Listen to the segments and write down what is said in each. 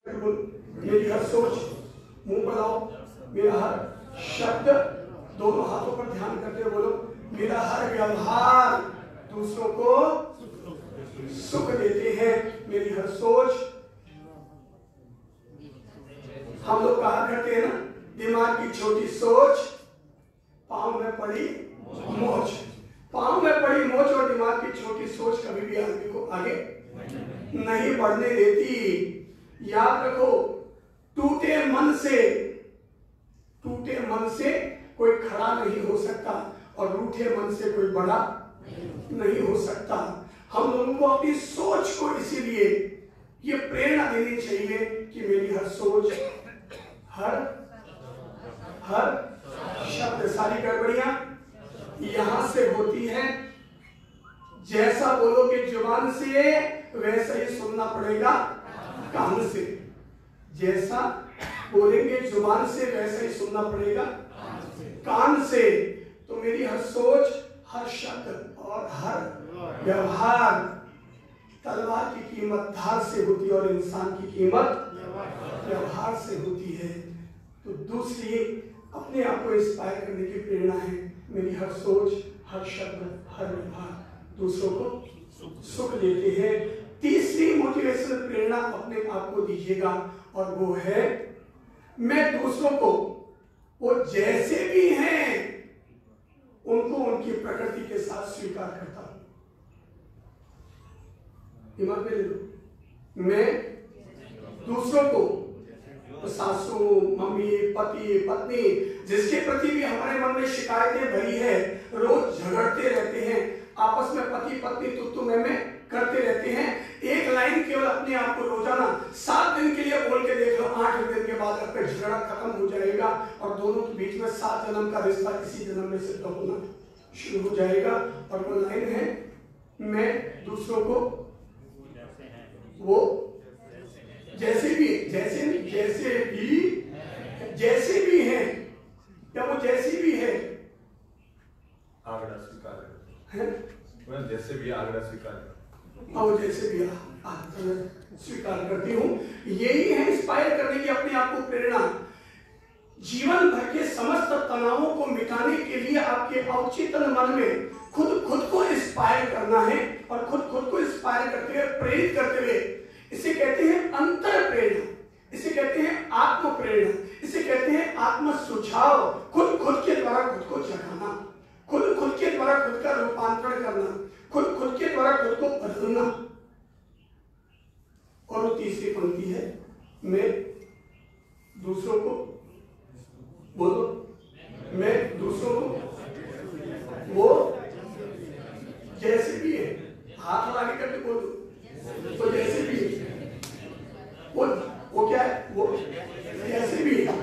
मेरी हर सोच, मुंह पर लाओ, मेरा हर शब्द, दोनों हाथों पर ध्यान करते हुए बोलो, मेरा हर व्यवहार दूसरों को सुख देते हैं। मेरी हर सोच, हम लोग कहा करते हैं ना, दिमाग की छोटी सोच पांव में पड़ी मोच। पांव में पड़ी मोच और दिमाग की छोटी सोच कभी भी आदमी को आगे नहीं बढ़ने देती। याद रखो, टूटे मन से कोई खड़ा नहीं हो सकता और रूठे मन से कोई बड़ा नहीं हो सकता। हम लोगों को अपनी सोच को इसीलिए ये प्रेरणा देनी चाहिए कि मेरी हर सोच, हर शब्द, सारी गड़बड़ियां यहां से होती है। जैसा बोलोगे जुबान से वैसा ही सुनना पड़ेगा कान से। जैसा बोलेंगे जुबान से वैसा ही सुनना पड़ेगा कान से। तो मेरी हर सोच, हर शब्द और हर व्यवहार, तलवार की कीमत धार से होती है और इंसान की कीमत व्यवहार से होती है। तो दूसरी अपने आप को इंस्पायर करने की प्रेरणा है, मेरी हर सोच, हर शब्द, हर व्यवहार दूसरों को सुख देते हैं। तीसरी मोटिवेशनल प्रेरणा अपने आप को दीजिएगा और वो है, मैं दूसरों को वो जैसे भी हैं उनको उनकी प्रकृति के साथ स्वीकार करता हूं। दिमाग में ले लो, मैं दूसरों को, सासू, मम्मी, पति, पत्नी, जिसके प्रति भी हमारे मन में शिकायतें भरी है, रोज झगड़ते रहते हैं, आपस में पति पत्नी तू मैं करते रहते हैं, एक लाइन केवल अपने आप को रोजाना 7 दिन के लिए बोल के देख लो, 8 दिन के बाद आपका झगड़ा खत्म हो जाएगा और दोनों के बीच में 7 जन्म का रिश्ता किसी जन्म में सिद्ध होना शुरू हो जाएगा। और वो लाइन है, मैं दूसरों को वो जैसे भी हैं या वो जैसी भी है आगड़ा स्वीकार है, जैसे भी आगड़ा स्वीकार है और जैसे भी स्वीकार करती हूँ। यही है इंस्पायर करने की अपने आप को प्रेरणा। जीवन भर के समस्त तनावों को मिटाने के लिए आपके अवचेतन मन में खुद को इंस्पायर करना है और खुद को इंस्पायर करते हुए, प्रेरित करते हुए, इसे कहते हैं अंतर प्रेरणा, इसे कहते हैं आत्म प्रेरणा, इसे कहते हैं आत्म सुझाव। खुद के द्वारा खुद को जगाना, खुद के द्वारा खुद का रूपांतरण करना, खुद के द्वारा खुद को बदलना। और वो तीसरी पंक्ति है, मैं दूसरों को, बोलो, मैं दूसरों को वो जैसे भी है, हाथ आगे करके बोलो, तो जैसे भी है, वो क्या है, वो जैसे भी है,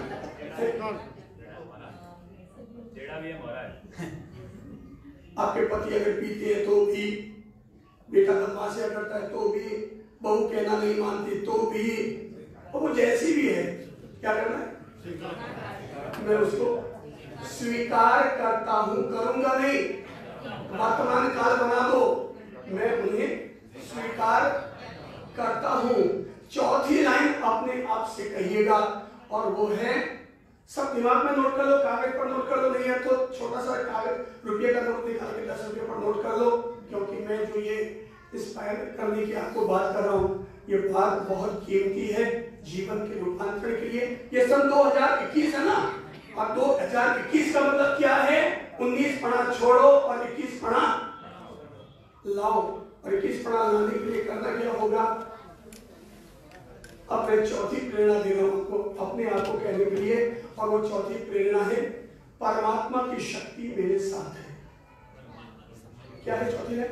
आपके पति अगर पीते हैं तो भी, बेटा बदमाशियां करता है तो भी, बहू कहना नहीं मानती तो भी, और वो जैसी भी है, क्या करना है, मैं उसको स्वीकार करता हूं, करूंगा नहीं, वर्तमान काल बना दो, मैं उन्हें स्वीकार करता हूं। चौथी लाइन अपने आप से कहिएगा और वो है, सब दिमाग में नोट कर लो, कागज पर नोट कर लो, नहीं है तो छोटा सा कागज रुपये का नोट निकाल के 10 रुपये पर नोट कर लो, क्योंकि मैं जो ये इंस्पायर करने की आपको बात कर रहा हूँ, ये बात बहुत कीमती है जीवन के रूपांतरण के लिए। ये सन 2021 है ना, और 2021 का मतलब क्या है, 19 पढ़ा छोड़ो और 21 पढ़ा लाओ। और 21 पढ़ा लाने के लिए करना क्या होगा, अब मैं चौथी प्रेरणा दे रहा हूं आपको, अपने आप को कहने के लिए, और वो चौथी प्रेरणा है, परमात्मा की शक्ति मेरे साथ है। क्या है चौथी है,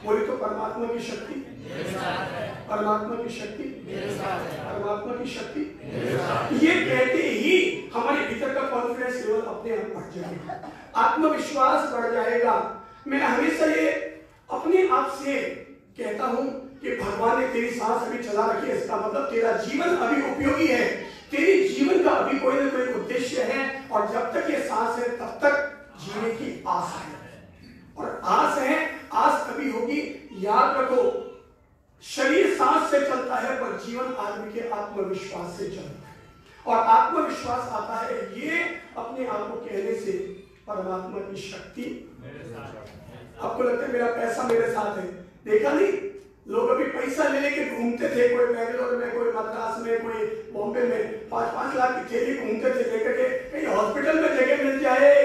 बोली तो, परमात्मा की शक्ति, परमात्मा की शक्ति, परमात्मा की शक्ति। ये कहते ही हमारे भीतर का कॉन्फिडेंस लेवल अपने आप बढ़ जाएगा, आत्मविश्वास बढ़ जाएगा। मैं हमेशा ये अपने आप से कहता हूं कि भगवान ने तेरी सांस अभी चला रखी है, इसका मतलब तेरा जीवन अभी उपयोगी है, तेरे जीवन का अभी कोई ना कोई उद्देश्य है, और जब तक ये सांस है तब तक जीने की आस है। और आस है, आस कभी होगी, याद रखो, शरीर सांस से चलता चलता है, पर जीवन आदमी के आत्मविश्वास से चलता है। और आत्मविश्वास आता है ये अपने आप को कहने से, परमात्मा की शक्ति मेरे साथ है। आपको लगता है मेरा पैसा मेरे साथ है, देखा नहीं, लोग अभी पैसा ले लेके घूमते थे, कोई बेंगलोर में, कोई मद्रास में, कोई बॉम्बे में 5-5 लाख की थैली घूमते थे लेकर के, कहीं हॉस्पिटल में जगह मिल जाए।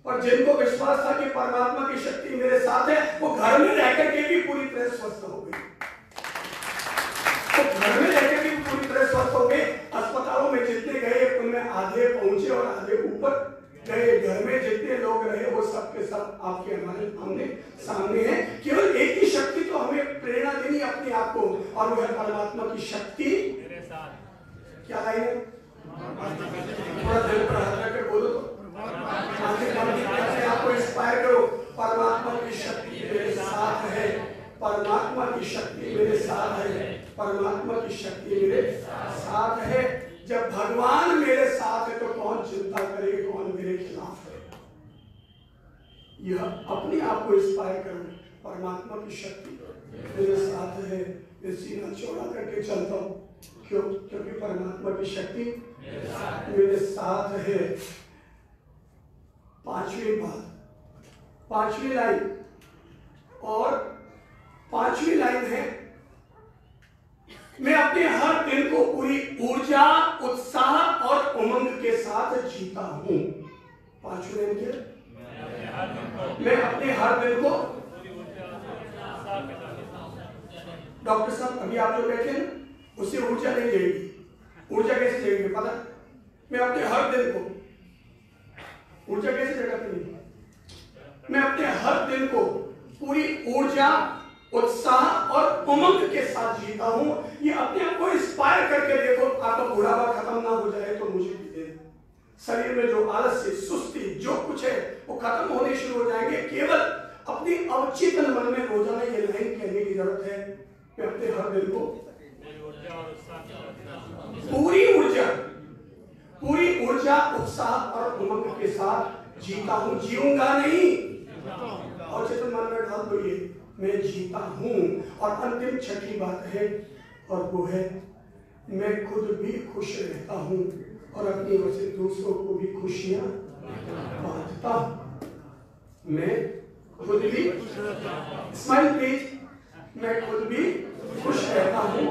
और जिनको विश्वास था कि परमात्मा की शक्ति मेरे साथ है, वो घर में रहकर के भी पूरी तरह स्वस्थ हो गए। तो घर में रहकर के भी पूरी तरह स्वस्थ हो गए। अस्पतालों में जितने गए उनमें आधे पहुंचे और आधे ऊपर गए। घर में जितने लोग रहे वो सब के सब आपके हमारे सामने हैं। केवल एक ही शक्ति तो हमें प्रेरणा देनी अपने आप को, और वो है परमात्मा की शक्ति मेरे साथ। क्या लाइन है? थोड़ा दिल पर हाथ रखकर बोलो तो आपको इंस्पायर करो। परमात्मा की शक्ति मेरे साथ है, परमात्मा की शक्ति मेरे साथ है, परमात्मा की शक्ति मेरे साथ है। जब भगवान मेरे साथ है तो कौन चिंता करेगा, कौन मेरे खिलाफ है? यह अपने आप को इंस्पायर करो, परमात्मा की शक्ति मेरे साथ है। मैं सीना चौड़ा करके चलता हूँ, क्यों? क्योंकि परमात्मा की शक्ति मेरे साथ है। पांचवी बात, पांचवी लाइन, और पांचवी लाइन है, मैं अपने हर दिन को पूरी ऊर्जा, उत्साह और उमंग के साथ जीता हूं। पांचवी लाइन क्या? मैं अपने हर दिन को, डॉक्टर साहब अभी आप जो बैठे हैं उससे ऊर्जा नहीं जाएगी। ऊर्जा कैसे जाएगी पता? मैं अपने हर दिन को, ऊर्जा कैसे जगाती? मैं अपने हर दिन को पूरी ऊर्जा, उत्साह और उमंग के साथ जीता हूं। ये अपने आप को इंस्पायर करके देखो। आपका बुढ़ापा खत्म ना हो जाए तो मुझे भी दे। शरीर में जो आलस्य, सुस्ती, जो कुछ है वो खत्म होने शुरू हो जाएंगे। केवल अपनी अवचेतन मन में रोजाना ये लाइन कहने की जरूरत है, मैं अपने हर दिन को पूरी ऊर्जा, उत्साह और उमंग के साथ जीता हूं। जीऊंगा नहीं, अवचेतन मन में डाल दो ये, मैं जीता हूं। और अंतिम छठी बात है, और वो है मैं खुद भी खुश रहता हूं और अपनी ओर से दूसरों को भी खुशियां बांटता हूं। मैं खुद भी, स्माइल प्लीज, मैं खुद भी खुश रहता हूं।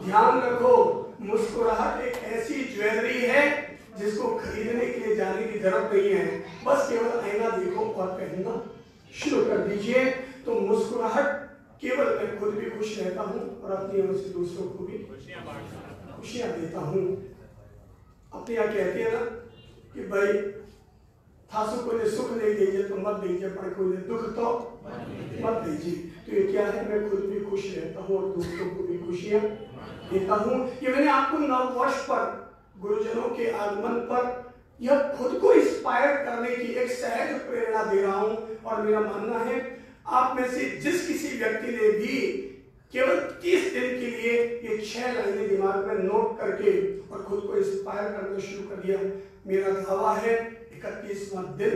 ध्यान रखो, मुस्कुराहट एक ऐसी ज्वेलरी है जिसको खरीदने के लिए जाने की जरूरत नहीं है। बस केवल आईना देखो और पहनना शुरू कर दीजिए। तो मुस्कुराहट केवल मैं खुद भी खुश रहता हूँ और अपनी ओर से दूसरों को भी खुशियां देता हूँ। अपने यहाँ कहते हैं ना कि भाई थासु को ने सुख नहीं दीजिए तो मत दीजिए, पर कोई ने दुख तो मत दीजिए। तो ये क्या है? मैं खुद भी खुश रहता हूँ और दूसरों को भी खुशियां देता हूँ। ये मैंने आपको नववर्ष पर, गुरुजनों के आगमन पर, यह खुद को इंस्पायर करने की एक सहज प्रेरणा दे रहा हूं। और मेरा मानना है आप में से जिस किसी व्यक्ति ने भी केवल 30 दिन के लिए ये 6 लाइनें दिमाग में नोट करके और खुद को इंस्पायर करना शुरू कर दिया, मेरा दावा है 31वां दिन,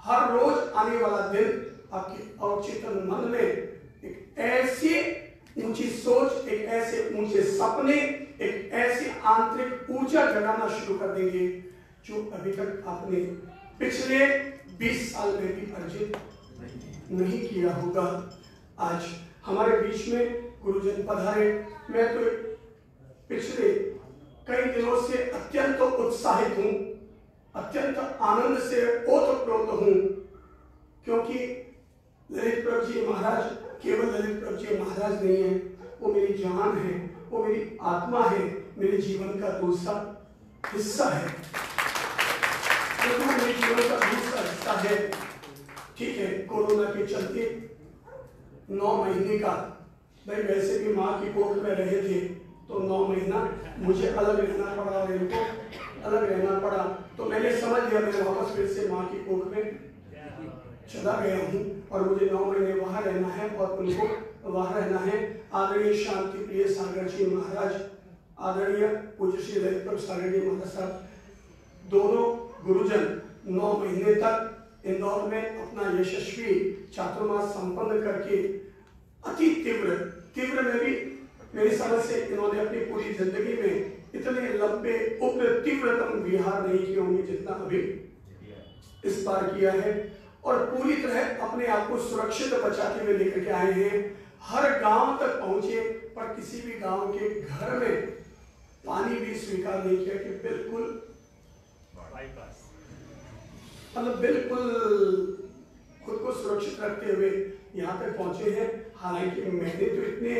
हर रोज आने वाला दिन आपके अवचेतन मन में एक ऐसी ऊंची सोच, एक ऐसे ऊंचे सपने, एक ऐसी आंतरिक ऊर्जा जगाना शुरू कर देंगे जो अभी तक आपने पिछले 20 साल में भी अर्जित नहीं किया होगा। आज हमारे बीच में गुरुजन पधारे। मैं तो पिछले कई दिनों से अत्यंत उत्साहित हूं, अत्यंत आनंद से ओतप्रोत हूं, क्योंकि ललित प्रभु जी महाराज केवल ललित प्रभु जी महाराज नहीं है, वो मेरी जान है, वो मेरी आत्मा है, मेरे जीवन का दूसरा हिस्सा है। तो मेरे जीवन का दूसरा हिस्सा है। ठीक है, कोरोना के चलते 9 महीने का, भाई वैसे भी माँ की कोख में रहे थे तो 9 महीना मुझे अलग रहना पड़ा और इनको अलग रहना पड़ा। तो मैंने समझ लिया मैं वापस फिर से माँ की कोख में चला गया हूँ और मुझे 9 महीने वहाँ रहना है और उनको वहाँ रहना है। आदरणीय शांति प्रिय सागर जी महाराज, आदरणीय पूज्य श्री ललित प्रभु सागर जी महाराज साहब, दोनों गुरुजन 9 महीने तक इंदौर में अपना यशस्वी चातुर्मास संपन्न करके अति तीव्र तीव्र में भी मेरी समझ से इन्होंने अपनी पूरी जिंदगी में इतने लंबे उग्र तीव्रतम विहार नहीं किए होंगे जितना अभी इस बार किया है। और पूरी तरह अपने आप को सुरक्षित बचाते हुए लेकर के आए हैं। हर गांव तक पहुंचे, पर किसी भी गांव के घर में पानी भी स्वीकार नहीं किया कि बिल्कुल मतलब बिल्कुल खुद को सुरक्षित रखते हुए यहाँ तक पहुंचे हैं। हालांकि मैंने तो इतने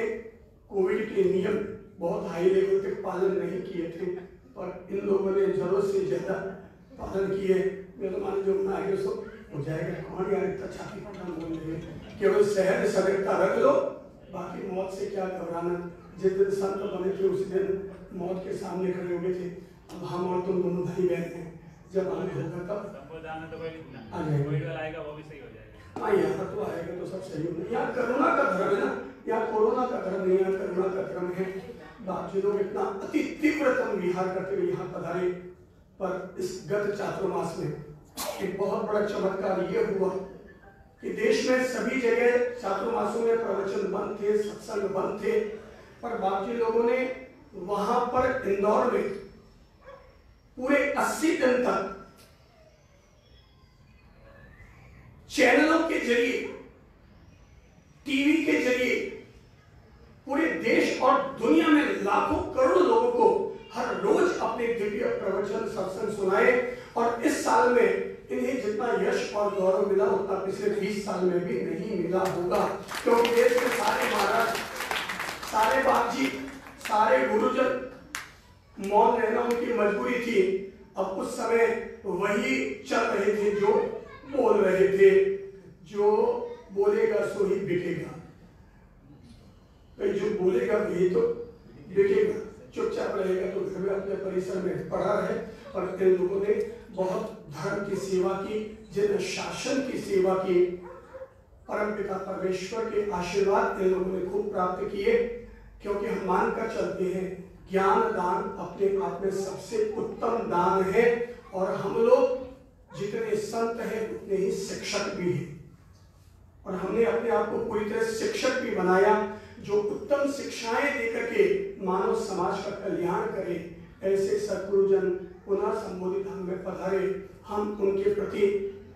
कोविड के नियम बहुत हाई लेवल तक पालन नहीं किए थे, पर इन लोगों ने जरूरत से ज्यादा पालन किए। मेरे मान जो आगे सो हो जाएगा, कौन यार इतना छाती पटना बोल रहे हैं। केवल शहर सतर्कता रख लो, बाकी मौत से क्या घबराना। जिस दिन संत बने थे उसी दिन मौत के सामने खड़े हो गए थे। अब हम और तुम दोनों भाई बहन हैं, जब आने होगा तब आएगा वो भी सही हो जाएगा। हाँ, यहाँ तो आएगा तो सब सही होगा। यहाँ करुणा का धर्म है ना, यहाँ कोरोना का धर्म नहीं, यहाँ करुणा का धर्म है। बाप जी लोग इतना अति तीव्रतम विहार करते हुए यहाँ पधारे। पर इस गत चातुर्मास में एक बहुत बड़ा चमत्कार ये हुआ कि देश में सभी जगह चातुर्मासों में प्रवचन बंद थे, सत्संग बंद थे, पर बाप जी लोगों ने वहां पर इंदौर में पूरे 80 दिन तक चैनलों के जरिए, टीवी के जरिए पूरे देश और दुनिया में लाखों करोड़ों लोगों को हर रोज अपने दिव्य प्रवचन सत्संग सुनाए। और इस साल में इन्हें जितना यश और गौरव मिला उतना पिछले 20 साल में भी नहीं मिला होगा, क्योंकि देश के सारे महाराज, सारे बाप जी, सारे गुरुजन मौन रहना उनकी मजबूरी थी। अब उस समय वही चल रहे थे जो बोल रहे थे, जो बोलेगा सो ही बिकेगा। जो बोलेगा वही तो बिकेगा, चुपचाप रहेगा तो घर में अपने परिसर में पड़ा रहे। और इन लोगों ने बहुत धर्म की सेवा की, जन शासन की सेवा की। परमपिता परमेश्वर के आशीर्वाद इन लोगों ने खूब प्राप्त किए, क्योंकि हम मानकर चलते हैं ज्ञान दान अपने आप में सबसे उत्तम दान है। और हम लोग जितने संत हैं उतने ही शिक्षक भी हैं, और हमने अपने आप को पूरी तरह शिक्षक भी बनाया, जो उत्तम शिक्षाएं देकर के मानव समाज का कल्याण करें। ऐसे सद्गुरुजन पुनः संबोधित धाम में पधारे। हम उनके प्रति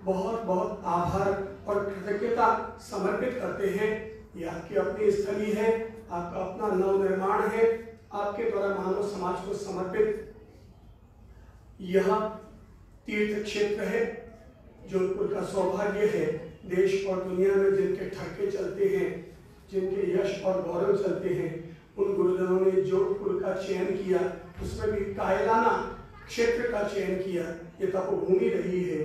बहुत बहुत आभार और कृतज्ञता समर्पित करते हैं। ये आपकी अपनी स्थली है, आपका अपना नव निर्माण है, आपके द्वारा मानव समाज को समर्पित यह तीर्थ क्षेत्र है। जोधपुर का सौभाग्य है, देश और दुनिया में जिनके ठक्के चलते हैं, जिनके यश और गौरव चलते हैं, उन गुरुजनों ने जोधपुर का चयन किया, उसमें भी कायलाना क्षेत्र का चयन किया। ये तपोभूमि रही है,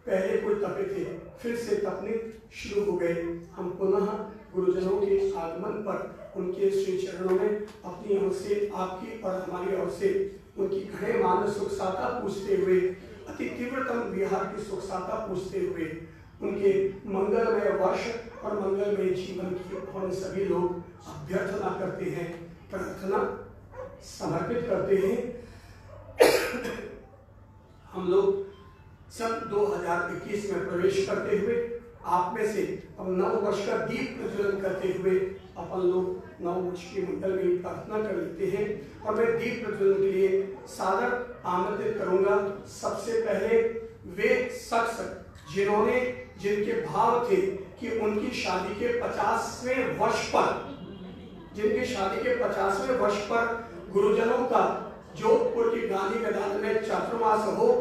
पहले कोई तपे थे, फिर से तपने शुरू हो गए। हम पुनः गुरुजनों के आगमन पर उनके श्री चरणों में अपनी ओर से, आपकी और हमारी ओर से उनकी घड़े मान सुख साता पूछते हुए, अति तीव्रतम विहार की सुख साता पूछते हुए, उनके मंगलमय वर्ष और मंगलमय जीवन की हम सभी लोग अभ्यर्थना करते हैं, प्रार्थना समर्पित करते हैं। हम लोग सन 2021 में प्रवेश करते हुए आप में से अब नव वर्ष का दीप प्रज्वलन करते हुए अपन लोग नव वर्ष की मंगलमयी प्रार्थना कर लेते हैं। और मैं दीप प्रज्वलन के लिए सादर आमंत्रित करूंगा सबसे पहले वे शख्स जिन्होंने, जिनके भाव थे कि उनकी शादी के 50वें वर्ष पर, जिनके शादी के 50वें वर्ष पर गुरुजनों का जोधपुर की गांधी मैदान में चातुर्मास हो,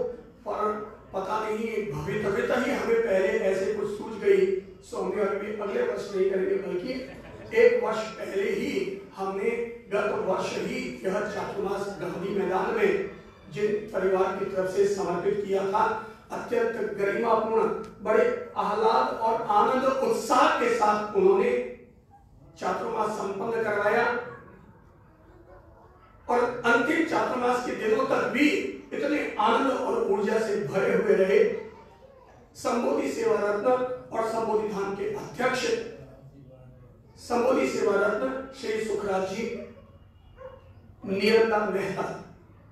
पर पता नहीं भवितव्यता ही हमें पहले ऐसे कुछ सूझ गई, सो हमने अभी अगले वर्ष नहीं करेंगे, बल्कि एक वर्ष पहले ही हमने गत वर्ष ही यह चातुर्मास गांधी मैदान में जिन परिवार की तरफ से समर्पित किया था, अत्यंत गरिमापूर्ण, बड़े आह्लाद और आनंद उत्साह के साथ उन्होंने चातुर्मास संपन्न करवाया। और अंतिम चातुर्मास के दिनों तक भी इतने आनंद और ऊर्जा से भरे हुए रहे। संबोधि सेवा रत्न और संबोधि धाम के अध्यक्ष संबोधि सेवा रत्न श्री सुखराज जी, निरंदा मेहता,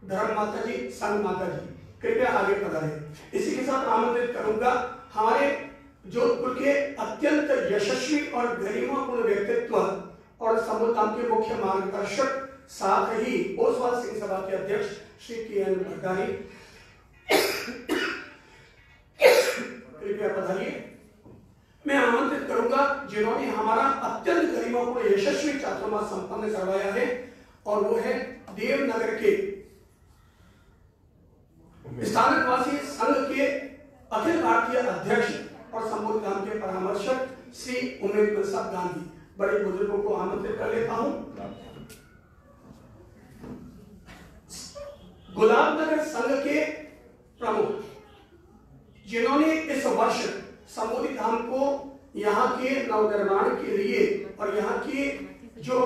धर्म माता जी, संग माता जी, कृपया आगे पधारें। इसी के साथ आमंत्रित करूंगा हमारे जोधपुर के अत्यंत यशस्वी और गरिमापूर्ण व्यक्तित्व और समूहधाम के मुख्य मार्गदर्शक, साथ ही ओसवाल सिंह सभा के अध्यक्ष श्री के.एन. भंडारी, कृपया पधारिए। मैं आमंत्रित करूंगा जिन्होंने हमारा अत्यंत गरिमापूर्ण यशस्वी चातुर्मास संपन्न करवाया है, और वो है देवनगर के स्थानकवासी संघ के अखिल भारतीय अध्यक्ष और समूहधाम के परामर्शक श्री उमेश प्रसाद गांधी। बड़े बुजुर्गों को आमंत्रित कर लेता हूं। गुलाबनगर संघ के प्रमुख, जिन्होंने इस वर्ष समूह धाम को यहाँ के नवनिर्माण के लिए और यहाँ की जो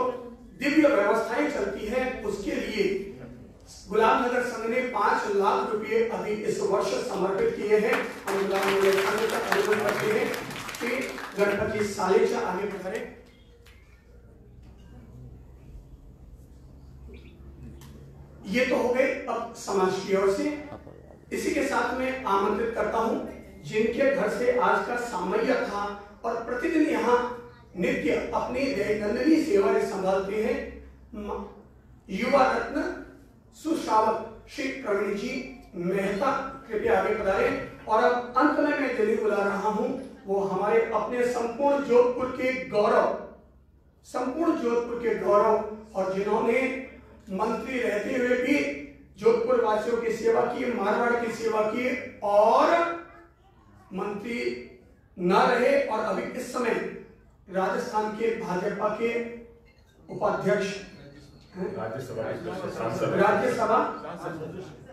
दिव्य व्यवस्थाएं चलती है उसके लिए गुलाबनगर संघ ने 5 लाख रुपए अभी इस वर्ष समर्पित किए हैं। हम गुलाबनगर संघ का अनुरोध करते हैं कि गणपति सालेचा आगे बढ़े। ये तो हो गए अब समाज की ओर से। इसी के साथ में आमंत्रित करता हूं जिनके घर से आज का सामय्य था और प्रतिदिन यहाँ नित्य अपनी दैनंदिनी सेवाएं संभालते हैं, युवा रत्न सुश्रावक श्री प्रवीण जी मेहता, कृपया आगे पधारे। और अब अंत में मैं जिन्हें बुला रहा हूं वो हमारे अपने संपूर्ण जोधपुर के गौरव और जिन्होंने मंत्री रहते हुए भी जोधपुर वासियों की सेवा की, मारवाड़ की सेवा की, और मंत्री न रहे और अभी इस समय राजस्थान के भाजपा के उपाध्यक्ष,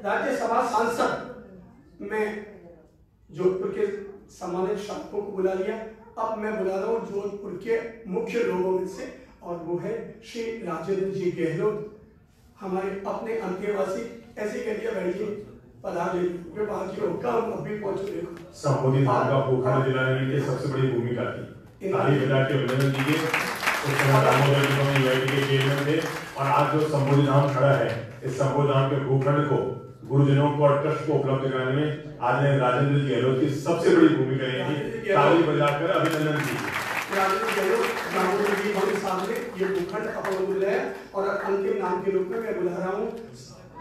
राज्यसभा सांसद में जोधपुर के सम्मानित शासकों को बुला लिया। अब मैं बुला रहा हूं जोधपुर के मुख्य लोगों में से, और वो है श्री राजेंद्र जी गहलोत, हमारे अपने अंतेवासी। ऐसे कह दिया भाई जी पधारिए, बाकी होगा हम अभी पहुंचे। संबोधित धाम का भूखंड दिलाने की सबसे बड़ी भूमिका थी। ताली बजा के अभिनंदन दीजिए। उस समय दामोदर जी के चेयरमैन थे, और आज जो संबोधित धाम खड़ा है, इस संबोधित धाम के भूखंड को गुरुजनों को और ट्रस्ट को उपलब्ध कराने में आज राजेंद्र जी गहलोत की सबसे बड़ी भूमिका रही थी। ताली बजाकर अभिनंदन कीजिए। राजेंद्र गहलोत दामोदर जी हमारे सामने ये भूखंड अपन बुलाया है, और अंतिम नाम के रूप में मैं बुला रहा हूँ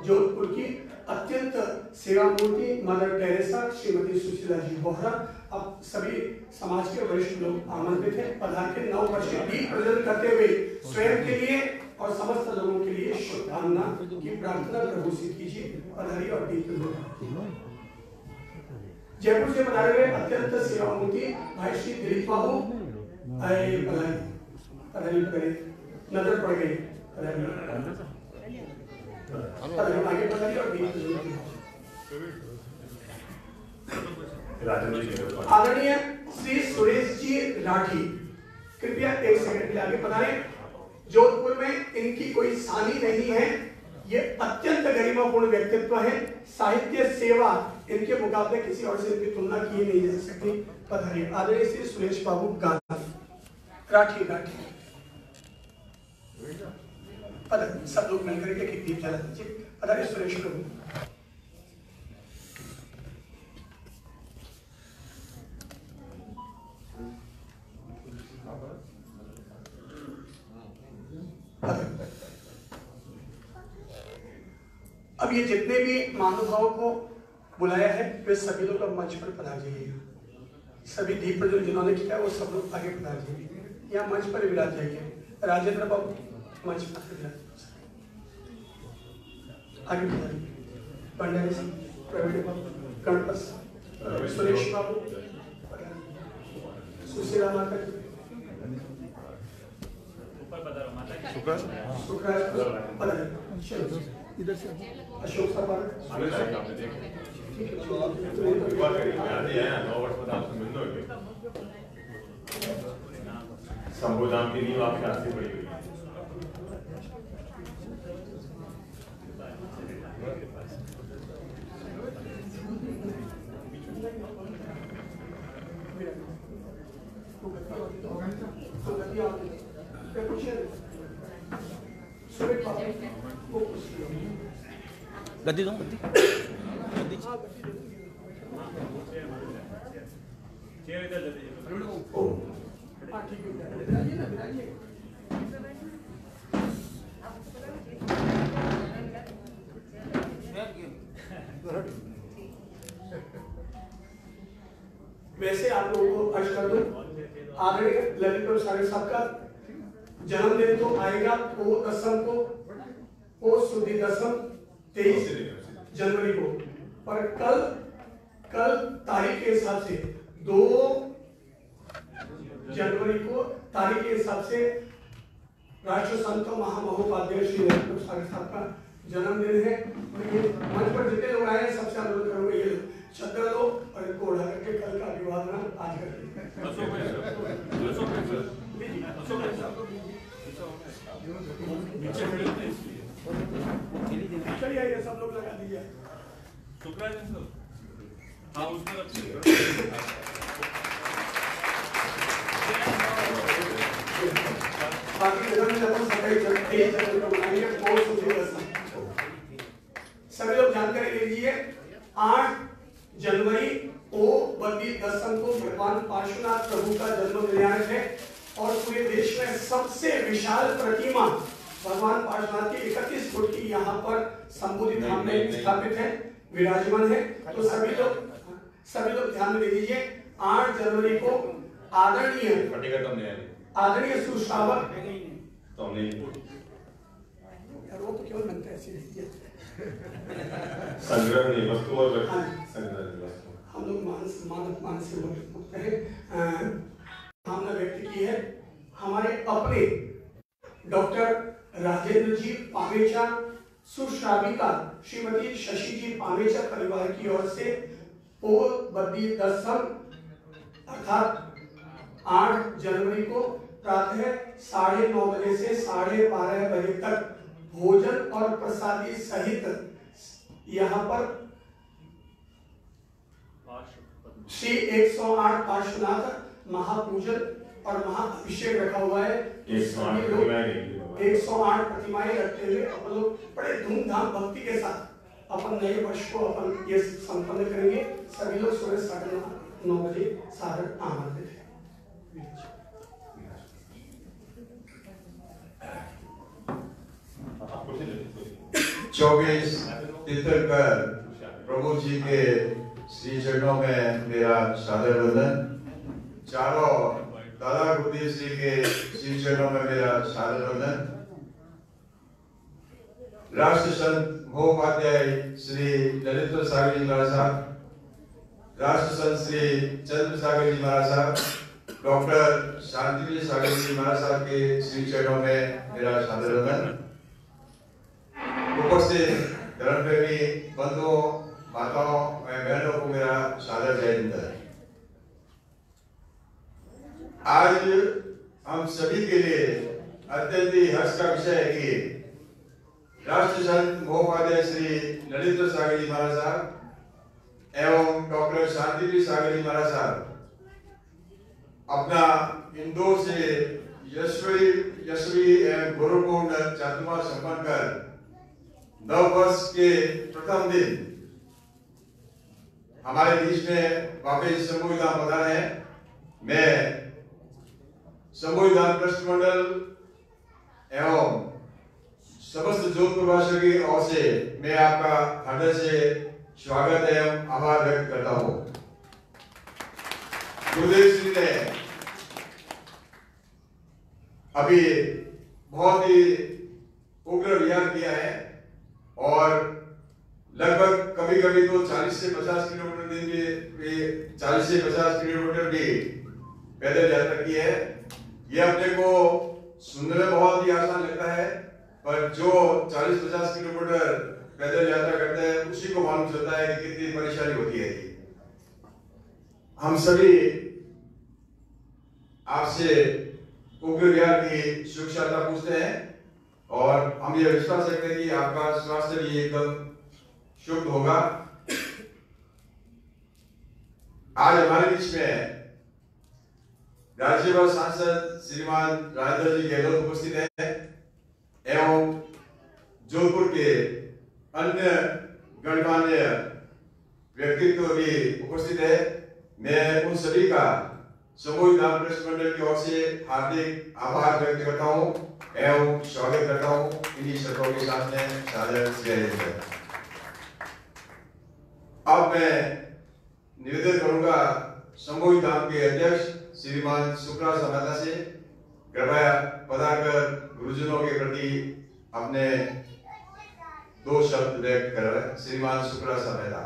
जोधपुर की अत्यंत सेवा मूर्ति मदर टेरेसा श्रीमती सुशीला जी बोहरा। अब सभी समाज के वरिष्ठ लोग आमंत्रित हैं। पधार के 9 वर्ष दीप प्रज्वलन करते हुए स्वयं के लिए और समस्त लोगों के लिए शुभकामना की प्रार्थना प्रभु से कीजिए। पधारिए और दीप प्रज्वलन। जयपुर से पधारे हुए अत्यंत सेवा मूर्ति भाई श्री दिलीप बाबू, पधारिए, नजर पड़ गई, आगे पधारिए और दीप प्रज्वलन। आदरणीय श्री सुरेश जी राठी, कृपया 1 सेकंड के लिए आगे पधारें। जोधपुर में इनकी कोई सानी नहीं है, ये अत्यंत गरिमापूर्ण व्यक्तित्व है। साहित्य सेवा इनके मुकाबले किसी और से इनकी तुलना की नहीं जा सकती। पधारिए आदरणीय श्री सुरेश बाबू गांधी राठी। सब लोग मिलकर के दीप जला दीजिए। पधारिए सुरेश बाबू। अब ये जितने भी महानुभावों को बुलाया है वे सभी लोग अब मंच पर पधार जाइएगा। सभी दीप प्रज्वलन जिन्होंने किया वो सब लोग आगे पधार जाइए, यहाँ मंच पर विराज जाइए। राजेंद्र बाबू मंच पर विराज आगे पधारिए। भंडारी सिंह, प्रवीण बाबू, गणपत, सुरेश बाबू, सुशीला माता, इधर से अशोक सर संबोधन की नींव आपके हाथ से पड़ी हुई है। गद्दी दो, गद्दी ठीक है। वैसे आप लोगों को अर्ज कर दूं, आदरणीय ललित सागर साहब का जन्मदिन तो आएगा वो 10 को, वो शुद्धि 23 जनवरी को, पर कल तारीख के हिसाब से 2 जनवरी को तारीख के हिसाब से राष्ट्र संत महामहोपाध्याय श्री ललित सागर साहब का जन्मदिन है। मंच पर जितने लोग आए हैं सबसे अनुरोध करूंगा ये चद्दर लो और इनको उड़ा करके कल का अभिवादन आज कर चलिए आइए सब लोग लगा दीजिए। हाँ उसमें रखिए। बाकी सभी लोग जानकारी लीजिए। 8 जनवरी को बद्री दर्शन को भगवान पार्श्वनाथ प्रभु का जन्म दिनांक है और पूरे देश में सबसे विशाल प्रतिमा भगवान पार्श्वनाथ की 31 फुट की यहाँ पर संबोधि धाम में स्थापित है, विराजमान है। तो सभी लोग ध्यान में दीजिए। 8 जनवरी को आदरणीय सुश्रावक वो तो केवल बनता है संग्रह नहीं वस्तु और संग्रह नहीं वस्तु। हम लोग मान से मुक्त है। भावना व्यक्त की है हमारे अपने डॉक्टर राजेंद्र जी पामेचा, सुश्राविका श्रीमती शशि जी पामेचा परिवार की ओर से बद्री दर्शन अर्थात 8 जनवरी को प्रातः 9:30 बजे से 12:30 बजे तक भोजन और प्रसादी सहित यहाँ पर श्री 108 पार्श्वनाथ महापूजन और महाअभिषेक रखा हुआ है। 108 प्रतिमाएं रखते हुए अपन लोग बड़े धूमधाम भक्ति के साथ अपन नए वर्ष को अपन ये संपन्न करेंगे। सभी लोग सुबह 9:30 बजे सागर आमंत्रित है। 24 तीर्थंकर प्रभु जी के श्री चरणों में मेरा सादर वंदन। चारों दादा गुरुदेव श्री के श्री चरणों में मेरा सादर वंदन। राष्ट्र संत महोपाध्याय श्री ललित सागर जी महाराज साहब, राष्ट्र संत श्री चंद्र सागर जी महाराज साहब, डॉक्टर शांति सागर जी महाराज साहब के श्री चरणों में मेरा सादर वंदन। उपस्थित धर्मप्रेमी बंधुओं, माताओं और बहनों को मेरा सादर जय हिंद। आज हम सभी के लिए अत्यंत ही हर्ष का विषय है कि राष्ट्र संत महोपाध्याय श्री ललित सागर जी महाराज साहब एवं डॉक्टर शांति सागर जी महाराज साहब अपना इंदौर से यशस्वी एवं गौरवपूर्ण चातुर्मास संपन्न कर नव वर्ष के प्रथम दिन हमारे बीच में वापस समूह धाम पधारे हैं। मैं समूह धाम ट्रस्ट मंडल एवं समस्त जोधपुर वासियों की ओर से मैं आपका हृदय से स्वागत एवं आभार व्यक्त करता हूं। गुरुदेव श्री ने अभी बहुत ही उग्र विहार किया है और लगभग कभी कभी तो 40 से 50 किलोमीटर दिन भी 40 से 50 किलोमीटर भी पैदल यात्रा की है। ये अपने को सुनने में बहुत ही आसान लगता है, पर जो 40-50 किलोमीटर पैदल यात्रा करते हैं उसी को मालूम चलता है कि कितनी परेशानी होती है। हम सभी आपसे उग्र विहार की सुरक्षा पूछते हैं और हम ये विश्वास रखते हैं कि आपका स्वास्थ्य भी एकदम शुभ होगा। आज हमारे बीच में राज्यसभा सांसद श्रीमान राजेंद्र जी गहलोत उपस्थित है एवं जोधपुर के अन्य गणमान्य व्यक्तित्व भी उपस्थित है। मैं उन सभी का समूह धाम ट्रस्ट मंडल की ओर से हार्दिक आभार व्यक्त करता हूं एवं स्वागत करता हूं। इन्हीं शब्दों के साथ में सादर जय हिंद। अब मैं निवेदन करूंगा संबोधि धाम के अध्यक्ष श्रीमान शुक्ला मेहता से कृपया पधारकर गुरुजनों के प्रति अपने 2 शब्द व्यक्त कर श्रीमान शुक्ला मेहता।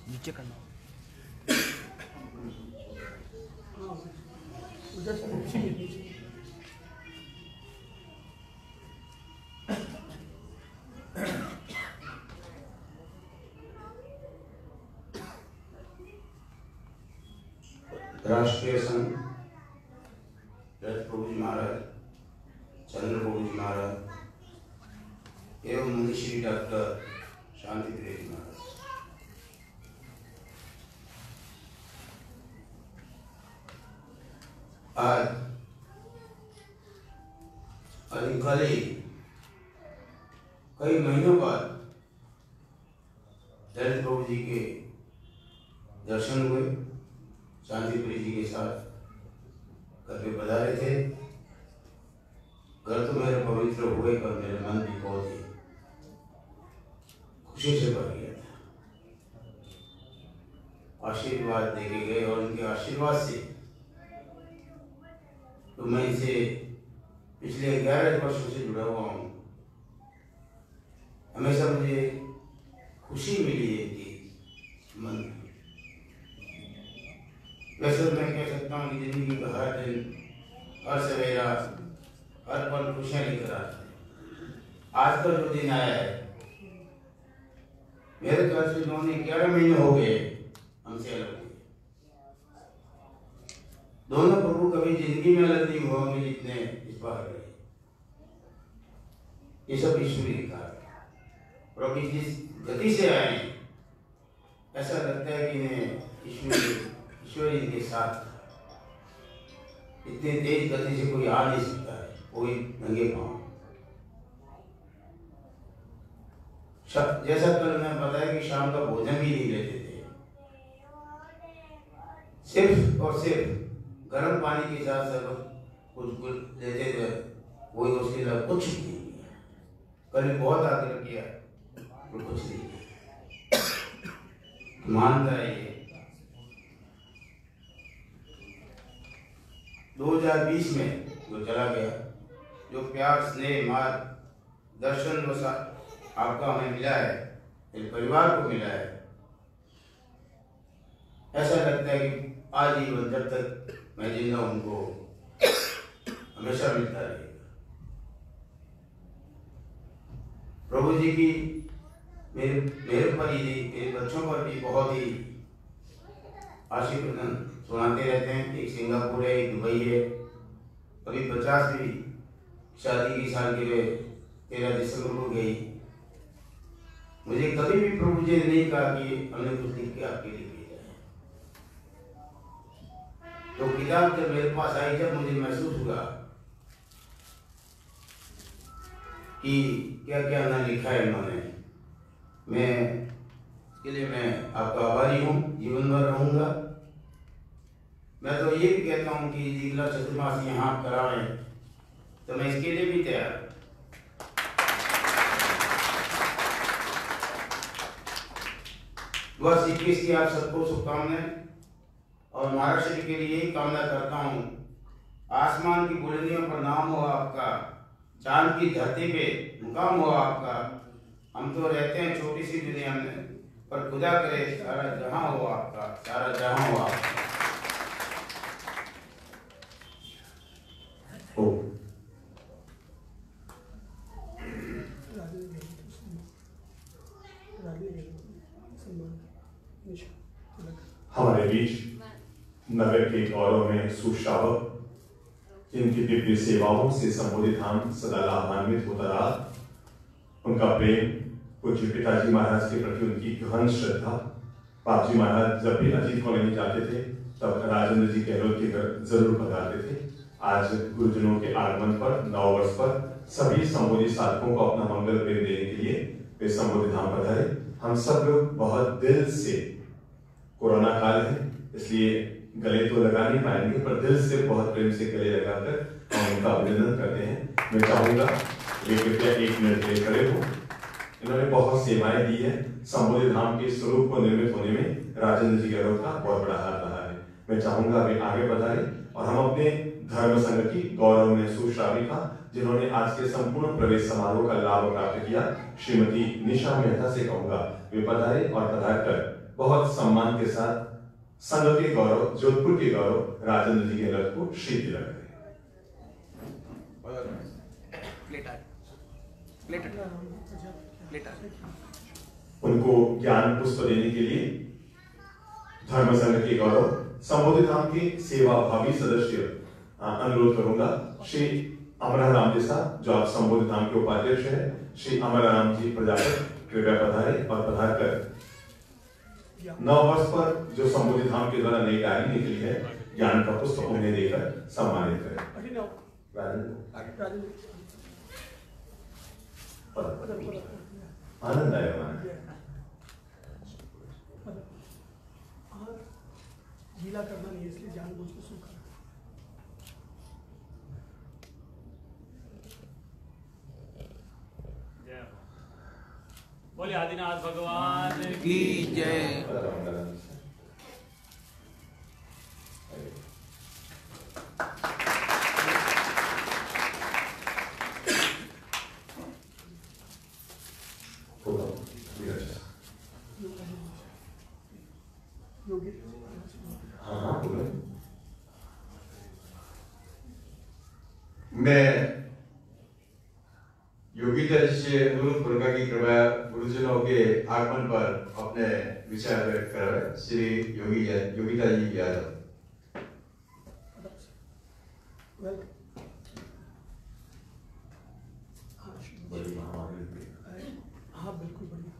नीचे करना राष्ट्रीय संघ रथ प्रभु जी महाराज, चंद्र प्रभु जी महाराज एवं मुनिश्री डॉक्टर शांति प्रिय जी महाराज, आज अधिकाली कई महीनों बाद ललित प्रभु जी के दर्शन हुए। शांति प्रिय जी के साथ घर पे पधारे थे। घर तो मेरे पवित्र हुए पर मेरा मन भी बहुत ही खुशी से भर गया था। आशीर्वाद देके गए और उनके आशीर्वाद से तो मैं इसे पिछले 11 वर्षों से जुड़ा हुआ हूँ। हमेशा मुझे खुशी मिली है कि मन। वैसे मैं कह सकता हूँ कि जिंदगी का हर दिन, हर सवेरा, हर पल खुशियाँ लेकर आते हैं। आज का जो दिन आया है, मेरे ख्याल से उन्होंने 11 महीने हो गए हमसे अलग हुए। दोनों प्रभु कभी जिंदगी में अलग नहीं हुआ होंगे जितने इस बार रहे। ये सब ईश्वरी लिखा है। प्रभु जिस गति से आए ऐसा लगता है कि इन्हें ईश्वर इनके साथ। इतनी तेज गति से कोई आ नहीं सकता है, कोई नंगे पांव। जैसा कल मैं बताया कि शाम का भोजन भी नहीं लेते थे, सिर्फ और सिर्फ गर्म पानी के साथ सब कुछ लेते थे। कोई उसके लिए कुछ नहीं किया। कल बहुत आग्रह किया तो कुछ नहीं किया। मानता है ये 2020 में जो चला गया, जो प्यार, स्नेह, मार्ग दर्शन आपका हमें मिला है, मेरे परिवार को मिला है, ऐसा लगता है कि आजीवन जब तक मैं जिंदा उनको हमेशा मिलता रहेगा। प्रभु जी की मेरे पर ही, मेरे बच्चों पर भी बहुत ही आशीर्वाद सुनाते रहते हैं। एक सिंगापुर है, एक दुबई है, अभी 50वीं शादी की सालगिरह 13 दिसंबर को गई। मुझे कभी भी प्रभु जी ने नहीं कहा कि हमने कुछ लिख के आपके लिए भेजा है। तो किताब जब मेरे पास आई, जब मुझे महसूस हुआ कि क्या क्या ना लिखा है इन्होंने, मैं इसके लिए मैं आपका आभारी हूँ, जीवन भर रहूंगा। मैं तो ये भी कहता हूँ कि अगला चतुर्मास यहाँ कराएं तो मैं इसके लिए भी तैयार हूँ। बस 21 की आप सबको शुभकामनाएं और महाराष्ट्र के लिए यही कामना करता हूँ, आसमान की बुलंदियों पर नाम हो आपका, चांद की धरती पे मुकाम हो आपका। हम तो रहते हैं छोटी सी दुनिया में, पर खुदा करे सारा जहां हो आपका, सारा जहां हो आपका। हमारे बीच नगर के गौरव में सुश्रावक, जिनकी दिव्य सेवाओं से संबोधित हम सदा लाभान्वित होता रहा, उनका प्रेम, पूज्य पिताजी महाराज के प्रति उनकी गहन श्रद्धा। बाप जी महाराज जब भी अजीत कॉलोनी जाते थे तब राजेंद्र जी गहलोत के घर जरूर पधारते थे। आज गुरुजनों के आगमन पर, नव वर्ष पर सभी संबोधि साधकों को अपना मंगल प्रेम देने के लिए वे संबोधि धाम पधारे। हम सब लोग बहुत दिल से, कोरोना काल है इसलिए गले तो लगा नहीं पाएंगे, पर दिल से बहुत प्रेम से गले लगाकर हम उनका अभिनंदन करते हैं। मैं चाहूंगा ये कृपया 1 मिनट के लिए खड़े हो। इन्होंने बहुत सेवाएं दी है। संबोधि धाम के स्वरूप को निर्मित होने में राजेंद्र जी गहलोत का बहुत बड़ा हाथ रहा है। मैं चाहूंगा वे आगे बढ़ाए और हम अपने धर्म संघ की गौरव में सुश्राविका, जिन्होंने आज के संपूर्ण प्रवेश समारोह का लाभ प्राप्त किया, श्रीमती निशा मेहता से कहूंगा वे पधारे और पधार कर बहुत सम्मान के साथ संघ के गौरव, जोधपुर के गौरव राजेंद्र जी गहलोत को श्री तिलक करें। उनको ज्ञान पुष्प देने के लिए धर्म संघ के गौरव संबोधि धाम के सेवा भावी सदस्य अनुरोध करूंगा श्री अमराराम जी साहब, जो आप संबोधि धाम के उपाध्यक्ष हैं। श्री अमराराम जी प्रजापत कृपया पधारे और पधार कर 9 वर्ष पर जो संबोधि धाम के द्वारा नई डायरी निकली है, ज्ञान का पुष्प उन्हें देकर सम्मानित करें। आनंद आएगा। गीला करना नहीं, इसलिए जानबूझ के सूखा। बोले आदिनाथ भगवान की जय। मैं योगिता जी से अनुरोध करूंगा कि कृपया गुरुजनों के आगमन पर अपने विचार व्यक्त करें। श्री योगिता जी यादव। हाँ बिल्कुल बढ़िया।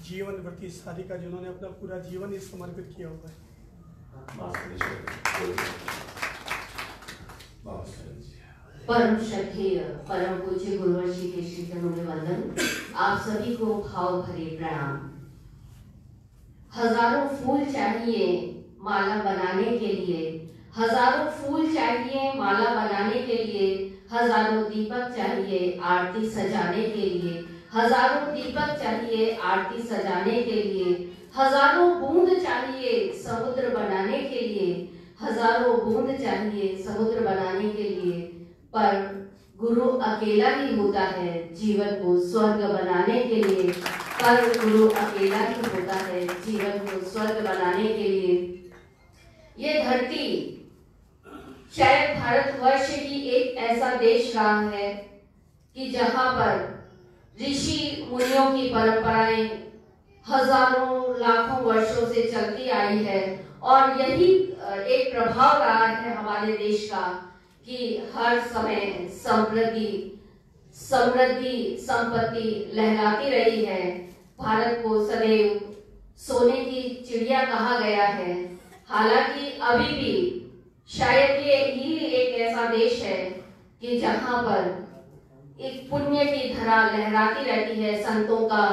जीवन व्रती सारिका जिन्होंने अपना पूरा जीवन इस समर्पित किया हुआ है। परम श्रद्धेय परम पूज्य गुरुवर जी के श्री चरणों में वंदन। आप सभी को भाव भरे प्रणाम। हजारों फूल चाहिए माला बनाने के लिए, हजारों फूल चाहिए माला बनाने के लिए, हजारों दीपक चाहिए आरती सजाने के लिए, हजारों दीपक चाहिए आरती सजाने के लिए, हजारों बूंद चाहिए समुद्र बनाने के लिए, हजारों बूंद चाहिए समुद्र बनाने के लिए, पर गुरु अकेला ही होता है जीवन को स्वर्ग बनाने के लिए, पर गुरु अकेला ही होता है जीवन को स्वर्ग बनाने के लिए। ये धरती शायद भारतवर्ष ही एक ऐसा देश रहा है कि जहां पर ऋषि मुनियों की परंपराएं हजारों लाखों वर्षों से चलती आई है, और यही एक प्रभाव रहा है हमारे देश का कि हर समय समृद्धि संपत्ति लहराती रही है। भारत को सदैव सोने की चिड़िया कहा गया है। हालांकि अभी भी शायद ये ही एक ऐसा देश है कि जहां पर एक पुण्य की धरा लहराती रहती है, संतों का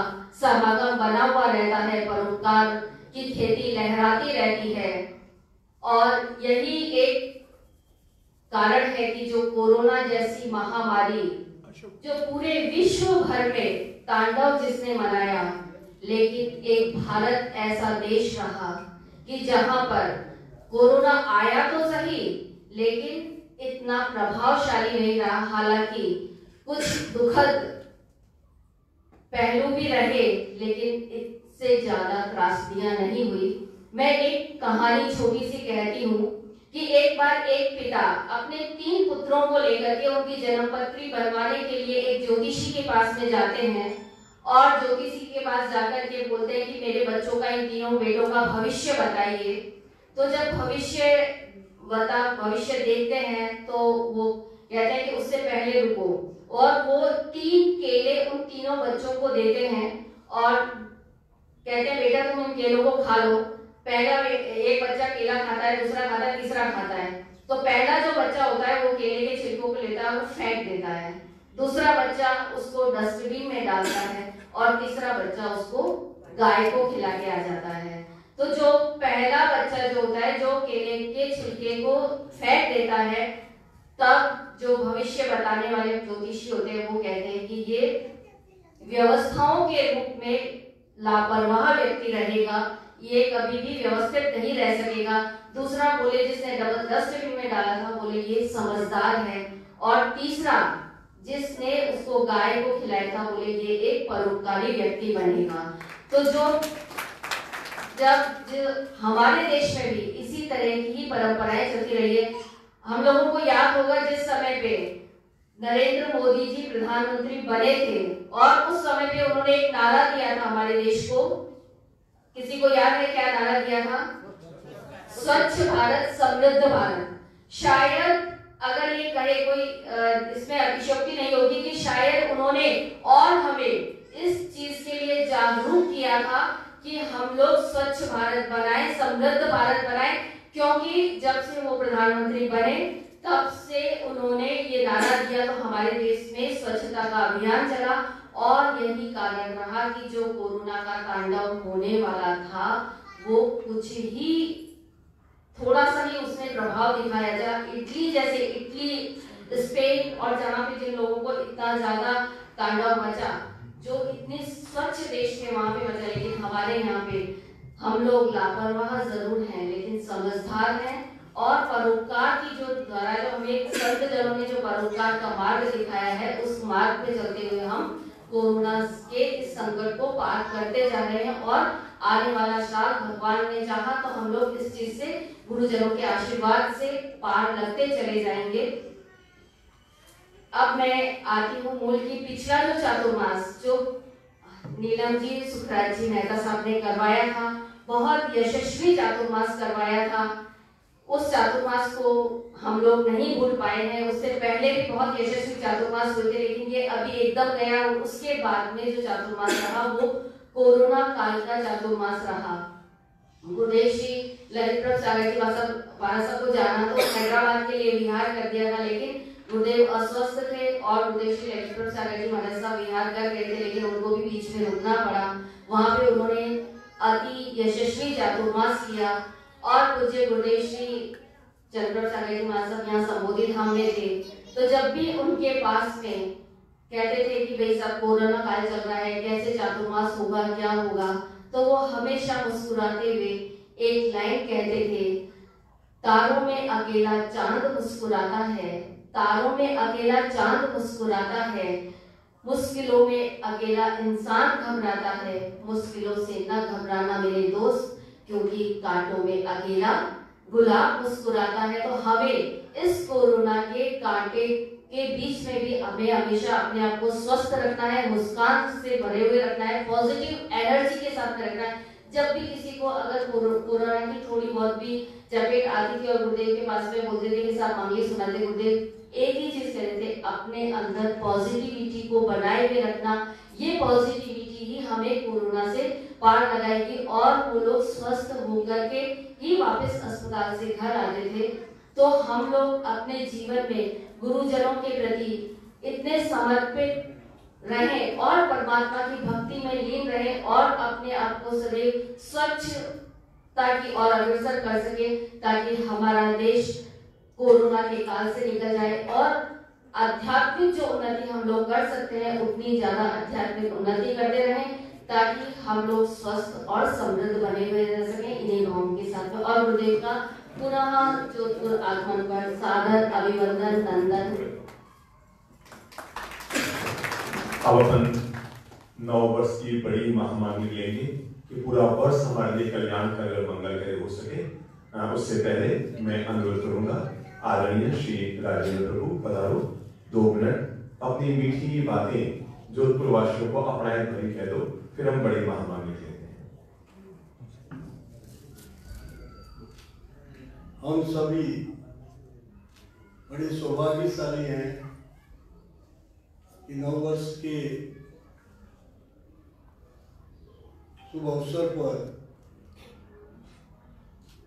समागम बना हुआ रहता है, परोपकार की खेती लहराती रहती है। और यही एक कारण है कि जो कोरोना जैसी महामारी जो पूरे विश्व भर में तांडव जिसने मनाया, लेकिन एक भारत ऐसा देश रहा कि जहां पर कोरोना आया तो सही लेकिन इतना प्रभावशाली नहीं रहा। हालांकि कुछ दुखद पहलू भी रहे, लेकिन इससे ज्यादा त्रासदियां नहीं हुई। मैं एक कहानी छोटी सी कहती हूँ कि एक बार एक पिता अपने 3 पुत्रों को लेकर के उनकी जन्मपत्री बनवाने के लिए एक ज्योतिषी के पास में जाते हैं, और ज्योतिषी के पास जाकर के बोलते हैं कि मेरे बच्चों का, इन तीनों बेटों का भविष्य बताइए। तो जब भविष्य देखते हैं तो वो कहते हैं कि उससे पहले रुको, और वो 3 केले उन तीनों बच्चों को देते हैं और कहते हैं बेटा तुम इन केलों को खा लो। पहला एक बच्चा केला खाता है, दूसरा खाता है, तीसरा खाता है। तो पहला जो बच्चा होता है वो केले के छिलकों को लेता है, वो फेंक देता है, दूसरा बच्चा उसको डस्टबिन में डालता है और तीसरा बच्चा उसको गाय को खिला के आ जाता है। तो जो पहला बच्चा जो होता है, जो केले के छिलके को फेंक देता है, तब जो भविष्य बताने वाले ज्योतिषी होते हैं वो कहते हैं कि ये व्यवस्थाओं के रूप में लापरवाह व्यक्ति रहेगा, ये कभी भी व्यवस्थित नहीं रह सकेगा। दूसरा बोले जिसने डस्टबिन में डाला था, बोले ये समझदार है, और तीसरा जिसने उसको गाय को खिलाया था, बोले ये एक परोपकारी व्यक्ति बनेगा। तो जब हमारे देश में भी इसी तरह की ही परंपराएं चलती रही है। हम लोगों को याद होगा जिस समय पे नरेंद्र मोदी जी प्रधानमंत्री बने थे और उस समय पे उन्होंने एक नारा दिया था हमारे देश को, किसी को याद है क्या नारा दिया था? स्वच्छ भारत समृद्ध भारत। शायद अगर ये कहे कोई इसमें अतिशयोक्ति नहीं होगी कि शायद उन्होंने और हमें इस चीज के लिए जागरूक किया था कि हम लोग स्वच्छ भारत बनाएं, समृद्ध भारत बनाएं, क्योंकि जब से वो प्रधानमंत्री बने तब से उन्होंने ये नारा दिया, तो हमारे देश में स्वच्छता का अभियान चला और यही कारण रहा कि जो कोरोना का तांडव होने वाला था वो कुछ ही थोड़ा सा ही उसने प्रभाव दिखाया। जहाँ इटली, स्पेन और जहाँ पे जिन लोगों को इतना ज्यादा तांडव मचा, जो इतने स्वच्छ देश थे वहां पे मचा, लेकिन हमारे यहाँ पे हम लोग लापरवाह जरूर हैं लेकिन समझदार हैं और परोपकार की जो द्वारा जो हमें संत जनों ने जो परोपकार का मार्ग दिखाया है, उस मार्ग पे चलते हुए हम कोरोना के इस संकट को पार करते जा रहे हैं और आने वाला साल भगवान ने चाहा तो हम लोग इस चीज से गुरुजनों के आशीर्वाद से पार लगते चले जाएंगे। अब मैं आती हूँ मूल की। पिछला जो चातुर्मास जो नीलम जी सुखराज जी मेहता साहब ने करवाया था, बहुत यशस्वी चातुर्मास करवाया था। उस चातुर्मास को हम लोग नहीं भूल पाए हैं। उससे पहले भी बहुत यशस्वी चातुर्मास हुए थे, लेकिन ये अभी एकदम गया। उसके बाद में जो चातुर्मास रहा वो कोरोना काल का चातुर्मास रहा। गुरुदेव श्री ललित प्रभ सागर जी वारासा को जाना तो हैदराबाद के लिए विहार कर दिया था, लेकिन गुरुदेव अस्वस्थ थे और गुरुदेव श्री ललित प्रभ सागर जी महाराज विहार कर गए थे, लेकिन उनको भी बीच में रुकना पड़ा। वहां पे उन्होंने अति यशस्वी चातुर्मास किया और पूज्य गुरुदेव श्री चंद्र सागर जी महाराज यहाँ संबोधित धाम में थे। तो जब भी उनके पास में कहते थे कि भाई सब कोरोना काल चल रहा है, कैसे चातुर्मास होगा, क्या होगा, तो वो हमेशा मुस्कुराते हुए एक लाइन कहते थे, तारों में अकेला चांद मुस्कुराता है, तारों में अकेला चांद मुस्कुराता है, मुश्किलों में अकेला इंसान घबराता है, मुश्किलों से न घबराना मेरे दोस्त, क्योंकि कांटों में अकेला गुलाब मुस्कुराता है। तो हमें इस कोरोना के कांटे के बीच में भी हमें हमेशा अपने आप को स्वस्थ रखना है, मुस्कान से भरे हुए रखना है, पॉजिटिव एनर्जी के साथ रखना है। जब भी किसी को अगर कोरोना की थोड़ी बहुत भी चपेट आती थी और गुरुदेव के पास में बोलते थे कि साहब मांगलिक सुनाते, गुरुदेव एक ही चीज कहते थे, अपने अंदर पॉजिटिविटी को बनाए हुए रखना। ये पॉजिटिविटी ही हमें कोरोना से पार लगाएगी और वो लोग स्वस्थ होकर के ही वापस अस्पताल से घर आते थे। तो हम लोग अपने जीवन में गुरुजनों के प्रति इतने समर्पित रहें और परमात्मा की भक्ति में लीन रहें और अपने आप को सदैव स्वच्छता की ओर अग्रसर कर सके, ताकि हमारा देश कोरोना के काल से निकल जाए और आध्यात्मिक जो उन्नति हम लोग कर सकते हैं उतनी ज्यादा आध्यात्मिक उन्नति करते रहें, ताकि हम लोग स्वस्थ और समृद्ध बने हुए रह सकें इन्हीं भावों के साथ में। और गुरुदेव का पुनः जोधपुर आगमन पर सादर अभिवंदन नंदन। अब अपन 9 वर्ष की बड़ी महामांग लेंगे कि पूरा वर्ष हमारे लिए कल्याणकारी और मंगलकारी हो सके। उससे पहले मैं अनुरोध करूंगा आदरणीय श्री राजेंद्र प्रभु पधारो, 2 मिनट अपनी मीठी बातें जोधपुर वासियों को अपनाए भरी कह दो, फिर हम बड़ी महामांग लेते हैं। हम सभी बड़े सौभाग्यशाली हैं कि 9 वर्ष के शुभ अवसर पर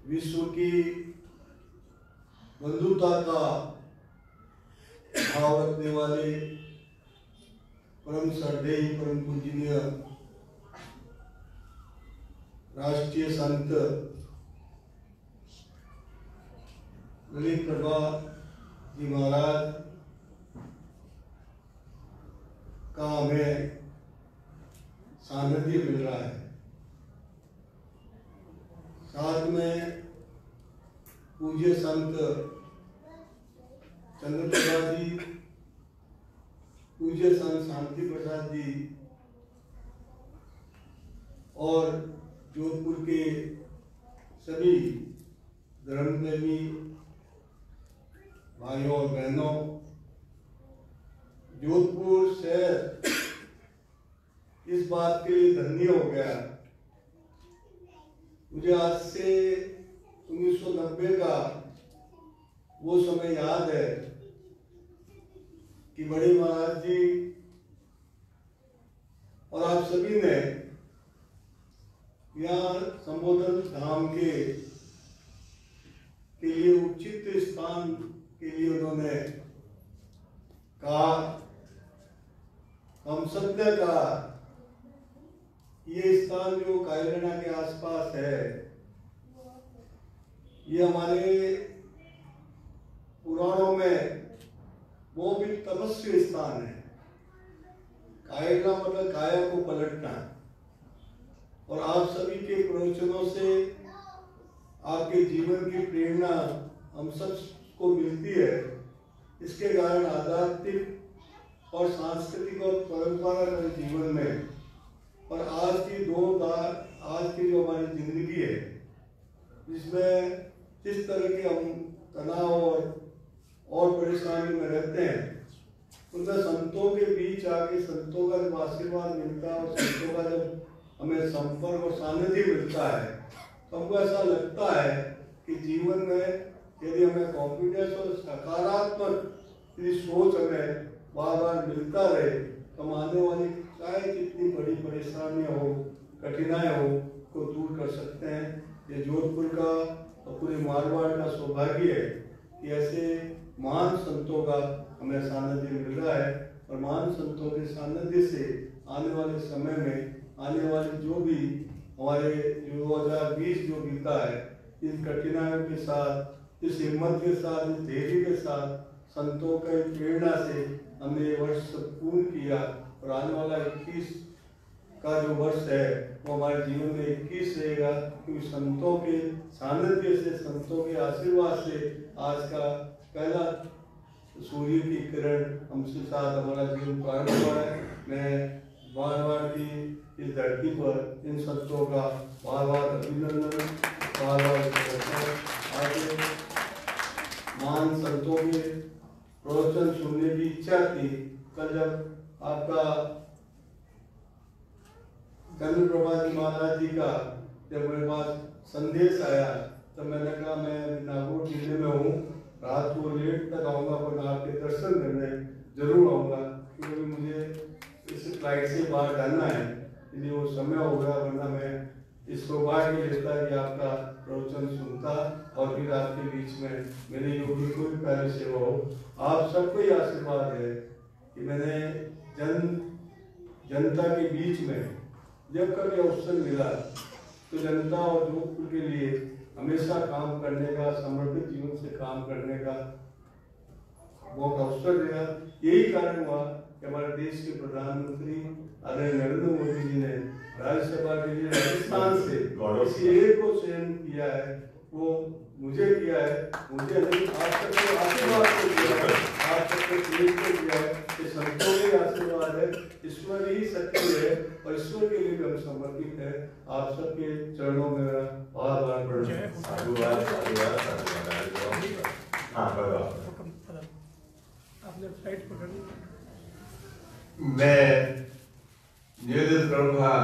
विश्व की बंधुता का भाव रखने वाले परम श्रद्धेय परम पूजनीय राष्ट्रीय संत ललित प्रभा जी महाराज का हमें सानिध्य मिल रहा है। साथ में पूज्य संत चंद्रप्रभा जी, पूज्य संत शांति प्रसाद जी और जोधपुर के सभी धर्मप्रेमी भाइयों और बहनों, जोधपुर शहर इस बात के लिए धन्य हो गया। मुझे आज से 1990 का वो समय याद है कि बड़े महाराज जी और आप सभी ने यहाँ संबोधन धाम के लिए उचित स्थान के लिए उन्होंने कहा। हम सब ने कहा ये स्थान जो कायरना के आसपास है, ये हमारे पुराणों में वो भी तपस्वी स्थान है। कायरना मतलब काया को पलटना। और आप सभी के प्रवचनों से आपके जीवन की प्रेरणा हम सबको मिलती है। इसके कारण आध्यात्मिक और सांस्कृतिक और परंपरागत जीवन में और आज की जो हमारी जिंदगी है, जिसमें जिस तरह के हम तनाव और परेशानी में रहते हैं, उनमें संतों के बीच आके संतों का जब आशीर्वाद मिलता है और संतों का जब हमें संपर्क और सानिध्य मिलता है, तो हमको ऐसा लगता है कि जीवन में यदि हमें कॉन्फिडेंस और सकारात्मक सोच हमें बार बार मिलता रहे, तो हम आने वाली चाहे कितनी बड़ी परेशानियां हो, कठिनाई हो, को दूर कर सकते हैं। ये जोधपुर का और पूरे मारवाड़ का सौभाग्य है कि ऐसे महान संतों का हमें सानिध्य मिल रहा है। और महान संतों के सानिध्य से आने वाले समय में आने वाले जो भी हमारे 2020 जो बीता है, इन कठिनाइयों के साथ, इस हिम्मत के साथ, इस धैर्य के साथ, संतों की प्रेरणा से हमने ये वर्ष पूर्ण किया। और आने वाला 21 का जो वर्ष है वो हमारे जीवन में 21 रहेगा, क्योंकि संतों के सानिध्य से, संतों के आशीर्वाद से आज का पहला सूर्य की किरण हमसे साथ हमारा जीवन प्रारंभ हुआ है। मैं बार-बार की इस धरती पर इन संतों का बार-बार अभिनंदन, बार-बार आगे महान संतों के प्रवचन सुनने की इच्छा थी। कल जब आपका चंद्रप्रभा जी महाराज जी का जब मेरे पास संदेश आया, तो मैंने कहा मैं नागौर जिले में हूँ, रात को लेट तक आऊँगा, पर आपके दर्शन करने जरूर आऊँगा, क्योंकि मुझे इस फ्लाइट से बाहर जाना है, इसलिए वो समय हो गया। वरना मैं इस सौभाग्य लेता कि आपका प्रवचन सुनता और फिर आपके बीच में मेरी जो भी कोई कार्य सेवा हो। आप सबको ही आशीर्वाद है कि मैंने जनता के बीच में जब कभी अवसर मिला तो जनता और जोधपुर के लिए हमेशा काम करने का, समर्पित जीवन से काम करने का बहुत अवसर दिया। यही कारण हुआ कि हमारे देश के प्रधानमंत्री आदरणीय नरेंद्र मोदी जी ने राज्यसभा के लिए राजस्थान से इसी एक को चयन किया है। वो मुझे किया है, मुझे नहीं, आप सबके आशीर्वाद से किया है, आप सबके प्रेम से किया है, ये संतों के आशीर्वाद है। ईश्वर ही सत्य है और ईश्वर के लिए भी हम समर्पित है। आप सबके चरणों में मेरा बार बार साधुवाद। मैं निवेदित करूंगा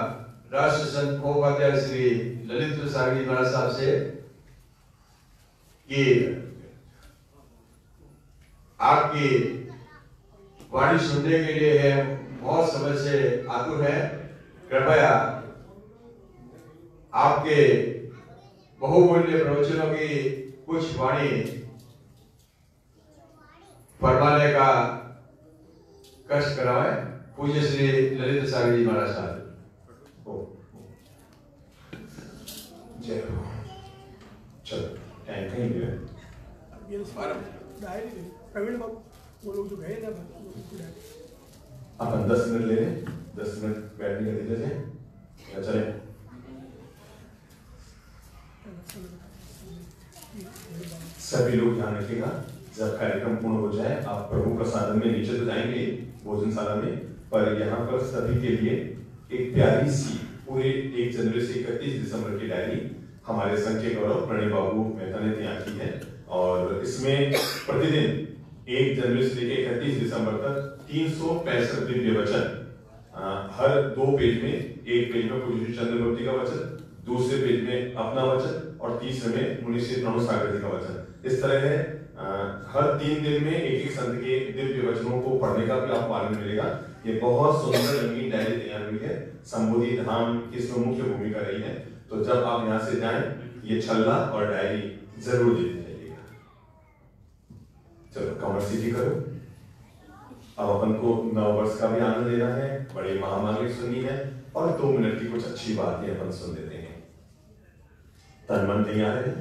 राष्ट्र संत महोपाध्याय श्री ललित प्रसाद जी महाराज साहब से कि आपकी वाणी सुनने के लिए है, बहुत समय से आतुर है। कृपया आपके बहुमूल्य प्रवचनों की कुछ वाणी फरमाने का कष्ट कराए पूज्य श्री ललित सागर जी महाराज साहब। जय हो। चलो टाइम कहीं भी है। प्रवीण बाबू वो लोग जो गए ना अपन 10 मिनट ले लें, 10 मिनट बैठने का दे दें या चले। सभी लोग ध्यान रखिएगा, जब कार्यक्रम पूर्ण हो जाए आप प्रभु प्रसादन में नीचे तो जाएंगे भोजनशाला में, पर यहाँ पर सभी के लिए एक प्यारी सी पूरे 1 जनवरी से 31 दिसंबर की डायरी हमारे संघ के गौरव प्रणय बाबू मेहता ने तैयार की है। और इसमें प्रतिदिन 1 जनवरी से लेकर 31 दिसंबर तक 365 दिव्य वचन, हर 2 पेज में, एक पेज में पूज्य चंद्रमूर्ति का वचन, दूसरे पेज में अपना वचन और तीसरे में मुनि श्री प्रणव सागर जी का वचन। इस तरह है हर 3 दिन में एक संत के दिव्य वचनों को पढ़ने का भी आपको आनंद मिलेगा। ये बहुत सुंदर रंगीन डायरी तैयार हुई है। संबोधि धाम की इसमें मुख्य भूमिका रही है। तो जब आप यहाँ से जाएं ये छल्ला और डायरी जरूर देते जाइएगा। चलो कमर सीधी करो। अब अपन को नववर्ष का भी आनंद लेना है, बड़ी महामांगलिक सुननी है और 2 मिनट की कुछ अच्छी बातें अपन सुन लेते हैं। तन मन तैयार है,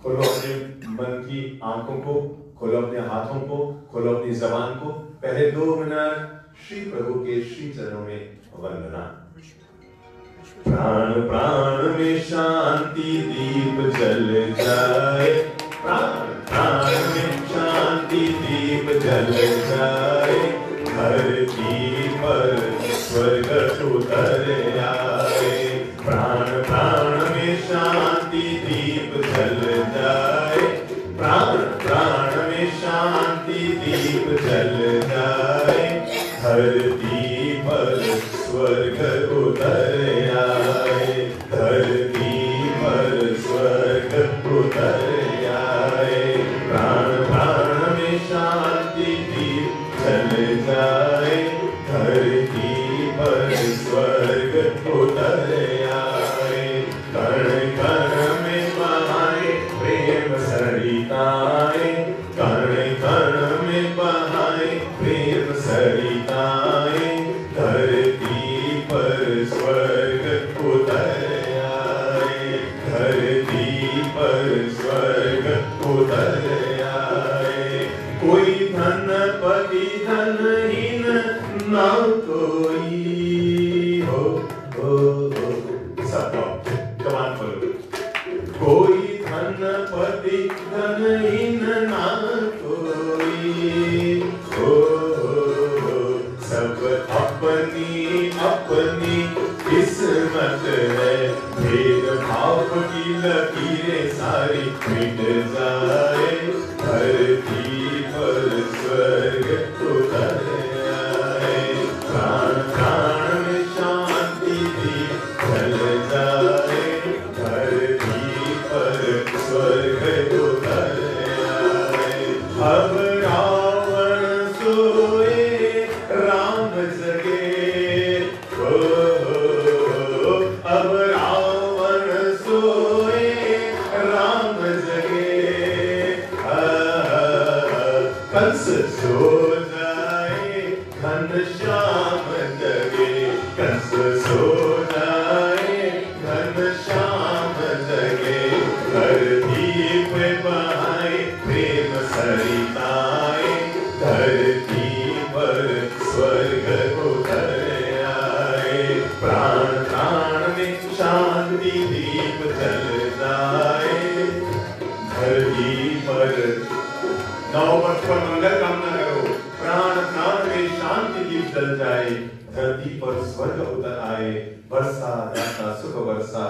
खोलो अपने मन की आंखों को, खोलो अपने हाथों को, खोलो अपनी जबान को। पहले 2 मिनट श्री प्रभु के श्री चरणों में वंदना। प्राण प्राण में शांति दीप जल जाए, प्राण प्राण में शांति दीप जल जाए, धरती पर स्वर्ग उतर आए। प्राण प्राण में शांति दीप जल जाए, प्राण प्राण में शांति दीप जल जाए, धरती पर स्वर्ग उतर आए, धरती पर स्वर्ग उतर आए। प्राण प्राण में शांति दीप जल जाए, धरती पर स्वर्ग उतर आए। कण कण में बहाए प्रेम सरिताएं, कण कण में बहाए प्रेम सरिताएं, धरती पर स्वर्ग उतर आए, धरती पर स्वर्ग उतर आए। कोई धनपति धनहीन ना कोई हो, सब कमान बोलो। कोई धनपति धनहीन ना कोई हो, सब अपनी अपनी किस्मत है। भेदभाव की लकीरें सारी मिट जाए, धरती पर स्वर्ग उतर आए। प्राण प्राण में शांति दीप जल जाए, धरती पर स्वर्ग उतर आए। अब रावण सोए राम जगे, अब रावण सोए राम जगे, कंस सो जाए घनश्याम जगे, कंस सो जाए घनश्याम जगे, धरती पे बहाए प्रेम सरिताएं, धरती पर स्वर्ग उतर आए। प्राण प्राण में शांति दीप जल जाए, धरती पर नववर्ष पर मंगल कामना करो। प्राण प्राण में शांति दीप जल जाए, धरती पर स्वर्ग उतर आए। वर्षा दाता सुख वर्षा,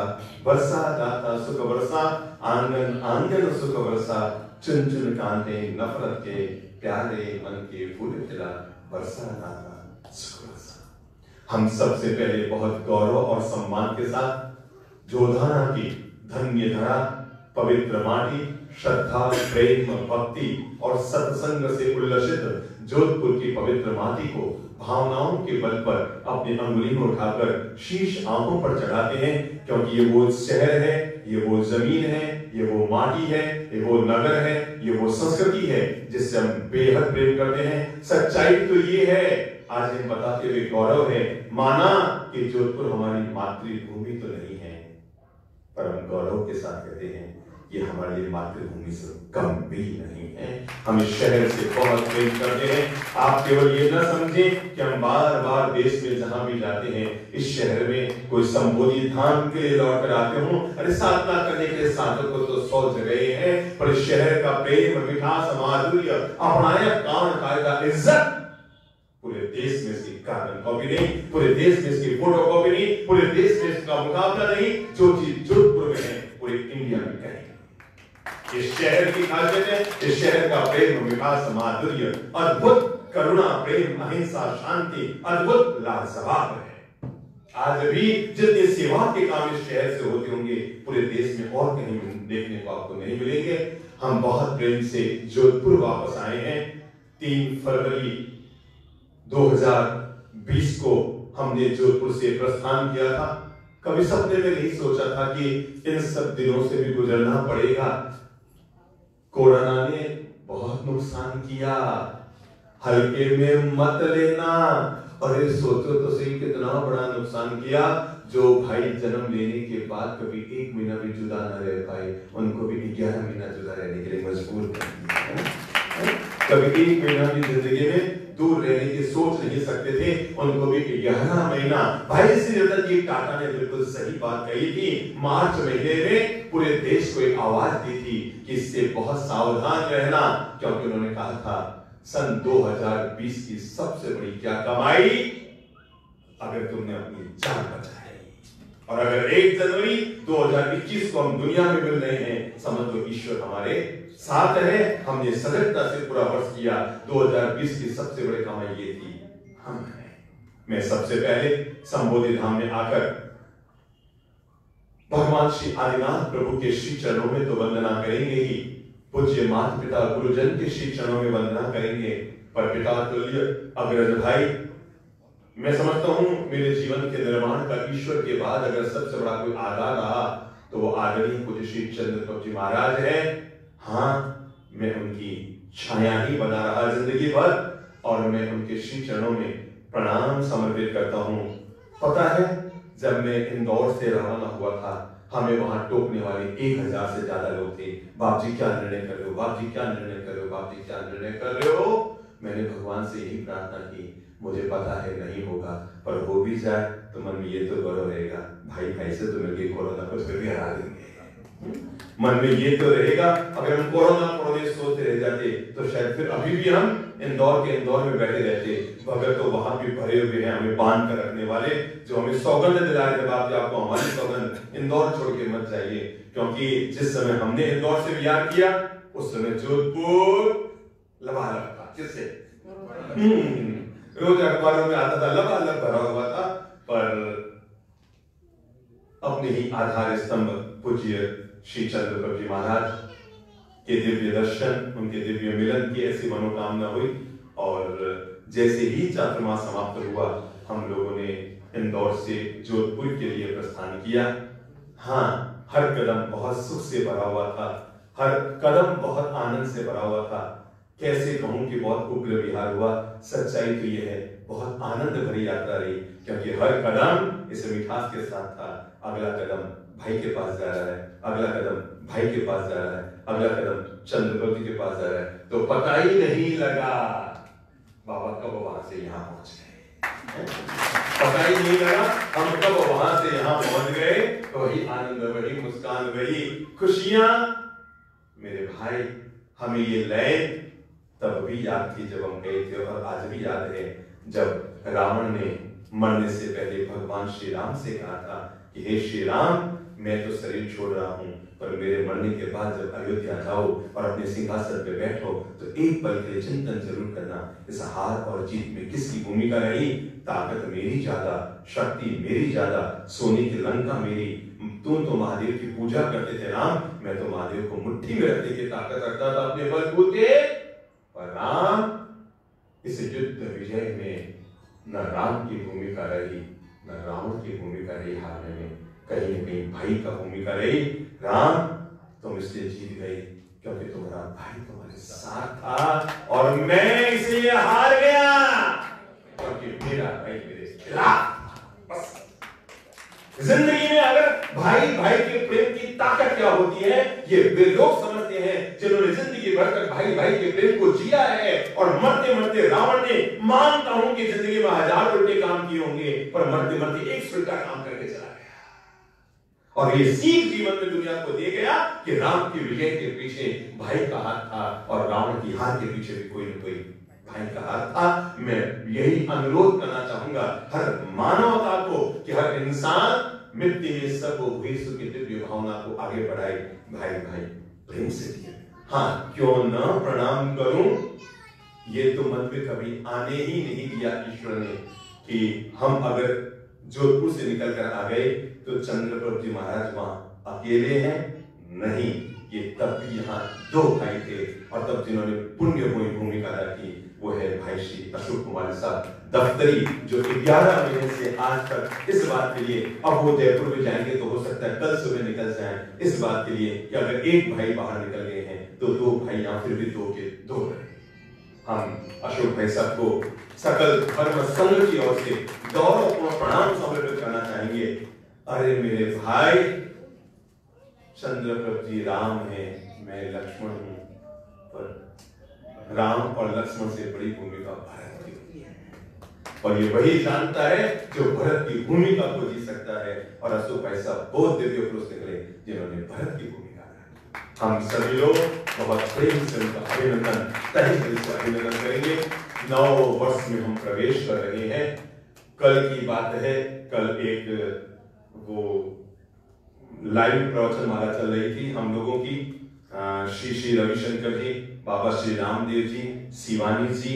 वर्षा दाता सुख वर्षा, आंगन आंगन सुख वर्षा, चुन चुन कांटे नफरत के प्यारे मन के फूल खिला, वर्षा दाता सुख वर्षा। हम सबसे पहले बहुत गौरव और सम्मान के साथ जोधाना की धन्य धरा, पवित्र माटी, श्रद्धा प्रेम भक्ति और सत्संग से उल्लसित जोधपुर की पवित्र माटी को भावनाओं के बल पर अपनी अंगुली में उठाकर शीश आंखों पर चढ़ाते हैं, क्योंकि ये वो शहर है, ये वो जमीन है, ये वो माटी है, ये वो नगर है, ये वो संस्कृति है जिससे हम बेहद प्रेम करते हैं। सच्चाई तो ये है, आज हम बताते हुए गौरव है, माना कि जोधपुर हमारी मातृभूमि तो नहीं है, पर हम गौरव के साथ कहते हैं ये हमारे लिए मातृभूमि से कम भी नहीं है। हम इस शहर से बहुत प्रेम करते हैं। आप केवल ये ना समझें कि हम बार बार देश में जहां भी जाते हैं इस शहर में कोई संबोधि धाम के लिए लौट कर आते हो। अरे साधना करने के लिए साधक को तो 100 जगह है, पर इस शहर का प्रेम, मिठास, माधुर्य, अपनाया कान कायदा, इज्जत पूरे देश में इसकी कार्बन कॉपी नहीं, पूरे देश में इसकी फोटो कॉपी नहीं, पूरे देश में इसका मुकाबला नहीं। जो चीज जोधपुर में है पूरे इंडिया में कहीं। इस शहर की खासियत है, इस शहर का प्रेम, विकास, माधुर्य, अद्भुत करुणा, प्रेम, अहिंसा, शांति, अद्भुत लाजवाब है। आज भी जितने सेवा के काम इस शहर से होते होंगे पूरे देश में और कहीं देखने को आपको नहीं मिलेंगे। हम बहुत प्रेम से जोधपुर वापस आए हैं। 3 फरवरी 2020 को हमने जोधपुर से प्रस्थान किया था। कभी सपने में नहीं सोचा था कि इन सब दिनों से भी गुजरना पड़ेगा। कोरोना ने बहुत नुकसान किया, हल्के में मत लेना। अरे सोचो तो सही कितना बड़ा नुकसान किया। जो भाई जन्म लेने के बाद कभी 1 महीना भी जुदा न रह पाए, उनको भी 11 महीना जुदा रहने के लिए मजबूर कर दिया। कभी 1 महीना भी जिंदगी में दूर रहने की सोच नहीं सकते थे, उनको भी 11 महीना। भाई श्री रतन जी टाटा ने बिल्कुल सही बात कही थी। मार्च महीने में पूरे देश को एक आवाज दी थी कि इससे बहुत सावधान रहना, क्योंकि उन्होंने कहा था सन 2020 की सबसे बड़ी क्या कमाई, अगर तुमने अपनी जान बचाई। और अगर 1 जनवरी 2021 को हम दुनिया में मिल रहे हैं, समझ लो ईश्वर हमारे साथ है। हमने सजगता से पूरा वर्ष किया। 2020 की सबसे बड़ी कमाई ये थी, हम हैं। मैं सबसे पहले संबोधि धाम में आकर भगवान श्री आदिनाथ प्रभु के श्री चरणों में तो वंदना करेंगे ही, पूज्य माता पिता गुरुजन के श्री चरणों में वंदना करेंगे, पर पिता तुल्य अग्रज भाई, मैं समझता हूं मेरे जीवन के निर्माण का ईश्वर के बाद अगर सबसे बड़ा कोई आधार रहा तो वो आदरणीय पूज्य श्री चंद्रप्रभु जी महाराज है। हाँ, मैं उनकी छाया ही बना रहा जिंदगी भर, और मैं उनके श्री चरणों में प्रणाम समर्पित करता हूं। पता है, जब मैं इंदौर से रवाना हुआ था, हमें वहां टोकने वाले 1000 से ज्यादा लोग थे। बाप जी क्या निर्णय कर रहे हो, बाप जी क्या निर्णय कर रहे हो, बाप जी क्या निर्णय कर रहे हो। मैंने भगवान से यही प्रार्थना की, मुझे पता है नहीं होगा, पर हो भी जाए तो मन में ये तो गौरव रहेगा, भाई भाई से तो मिलके कोरोना को फिर भी हरा देंगे। मन में ये तो रहेगा, अगर हम कोरोना सोचते रह जाते तो शायद फिर अभी भी हम इंदौर में बैठे रहते। भगत तो वहां भी भरे हुए हैं हमें बांध कर रखने वाले, जो हमें सौगंध दिला रहे थे, बाप जी आपको हमारी सौगंध, इंदौर छोड़ के मत जाइए। क्योंकि जिस समय हमने इंदौर से विहार किया उस समय जोधपुर लबालब था। किससे? रोज अखबारों में आता था, लबालब भरा हुआ था। पर अपने ही आधार स्तंभ पूज्य श्री चंद्रप्रभु जी महाराज के दिव्य दर्शन, उनके दिव्य मिलन की ऐसी मनोकामना हुई, और जैसे ही चातुर्मास समाप्त हुआ हम लोगों ने इंदौर से जोधपुर के लिए प्रस्थान किया। हाँ, हर कदम बहुत सुख से भरा हुआ था, हर कदम बहुत आनंद से भरा हुआ था। कैसे कहूं कि बहुत उग्र विहार हुआ। सच्चाई तो यह है, बहुत आनंद भरी यात्रा रही, क्योंकि हर कदम इस मिठास के साथ था। अगला कदम भाई के पास जा रहा है, अगला कदम भाई के पास जा रहा है, अगला कदम चंद्रप्रभु जी के पास जा रहा है, तो पता ही नहीं लगा बाबा कब वहां से यहाँ पहुंच गए। पता ही नहीं लगा हम कब वहां से यहाँ पहुंच गए। तो वही आनंद, वही मुस्कान, वही खुशियां। मेरे भाई, हमें ये लय तब भी याद थी जब हम गए थे, और आज भी याद है जब रावण ने मरने से पहले भगवान श्री राम से कहा था कि हे श्री राम, मैं तो शरीर छोड़ रहा हूं, पर मेरे मरने के बाद जब अयोध्या जाओ और अपने सिंहासन पे बैठो तो एक पल के लिए चिंतन जरूर करना, इस हार और जीत में किसकी भूमिका रही। ताकत मेरी ज्यादा, शक्ति मेरी ज्यादा, सोने की लंका मेरी। तुम तो महादेव की पूजा करते थे राम, मैं तो महादेव को मुट्ठी में रखने की ताकत रखता था अपने बलबूते। पर राम, इस युद्ध विजय में न राम की भूमिका रही, न रावण की भूमिका रही हारने में, कहीं न कहीं भाई का भूमिका रही। राम तुम इसलिए जीत गए क्योंकि तुम्हारा भाई तुम्हारे साथ था, और मैं इसलिए हार गया क्योंकि मेरा भाई मेरे खिलाफ। बस जिंदगी में अगर भाई भाई के प्रेम की ताकत क्या होती है, ये वे लोग समझते हैं जिन्होंने जिंदगी भर तक भाई भाई के प्रेम को जिया है। और मरते मरते रावण ने, मानता हूं कि जिंदगी में 1000 उल्टे काम किए होंगे, पर मरते मरते एक उल्टा काम करके चला गया। और ये सीख जीवन में दुनिया को दे गया कि राम की विजय के पीछे भाई का हाथ था, और रावण की हार के पीछे भी कोई न कोई भाई का हाथ था। मैं यही अनुरोध करना चाहूंगा हर मानवता को कि हर इंसान मिट्टी में सब हुई की दिव्य भावना को आगे बढ़ाए, भाई भाई प्रेम से दिए। हाँ, क्यों न प्रणाम करूं, ये तो मन में कभी आने ही नहीं दिया ईश्वर ने कि हम अगर जोधपुर से निकल कर आ गए तो चंद्रप्रभ जी महाराज वहां अकेले हैं नहीं, ये तब भी यहाँ 2 भाई थे, और तब जिन्होंने पुण्यमयी भूमिका अदा की वो है भाई श्री अशोक कुमार साहब दफ्तरी, जो 11 महीने से आज तक इस बात के लिए, अब वो जयपुर में जाएंगे तो हो सकता है कल सुबह निकल जाएं, इस बात के लिए कि अगर एक भाई बाहर निकल गए हैं तो 2 भाई या फिर भी 2 के 2 रहे। हम अशोक भाई साहब को सकल धर्म संघ की ओर से गौरवपूर्ण प्रणाम समर्पित करना चाहेंगे। अरे मेरे भाई, चंद्रप्रभ जी राम है, मैं लक्ष्मण हूं, पर राम और लक्ष्मण से बड़ी भूमिका भरत की होती है, और ये वही जानता है जो भरत की भूमिका को जी सकता है। और अशोक भाई साहब बहुत दिव्य पुरुष निकले जिन्होंने भरत की भूमिका अदा। हम सभी लोग बहुत प्रेम से उनका अभिनंदन, तहे दिल से अभिनंदन करेंगे। 9 वर्ष में हम प्रवेश कर रहे हैं। कल की बात है, कल एक वो लाइव प्रवचन माला चल रही थी हम लोगों की, श्री रविशंकर जी, बाबा श्री रामदेव जी, शिवानी जी,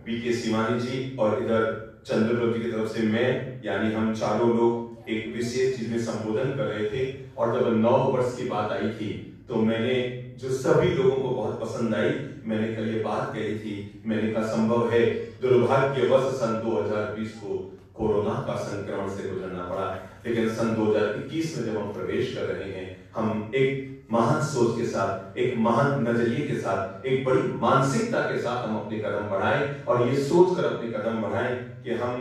बीके शिवानी जी, और इधर चंद्रप्रभ जी की तरफ से मैं, यानी हम चारों लोग एक विशेष चीज में संबोधन कर रहे थे। और जब 9 वर्ष की बात आई थी तो मैंने, जो सभी लोगों को बहुत पसंद आई, मैंने कल ये बात कही थी, मैंने कहा संभव है दुर्भाग्यवश सन 2020 को कोरोना का संक्रमण से गुजरना पड़ा, लेकिन सन 2021 में जब हम प्रवेश कर रहे हैं, हम एक महान सोच के साथ, एक महान नजरिए के साथ, एक बड़ी मानसिकता के साथ हम अपने कदम बढ़ाएं, और ये सोच कर अपने कदम बढ़ाएं कि हम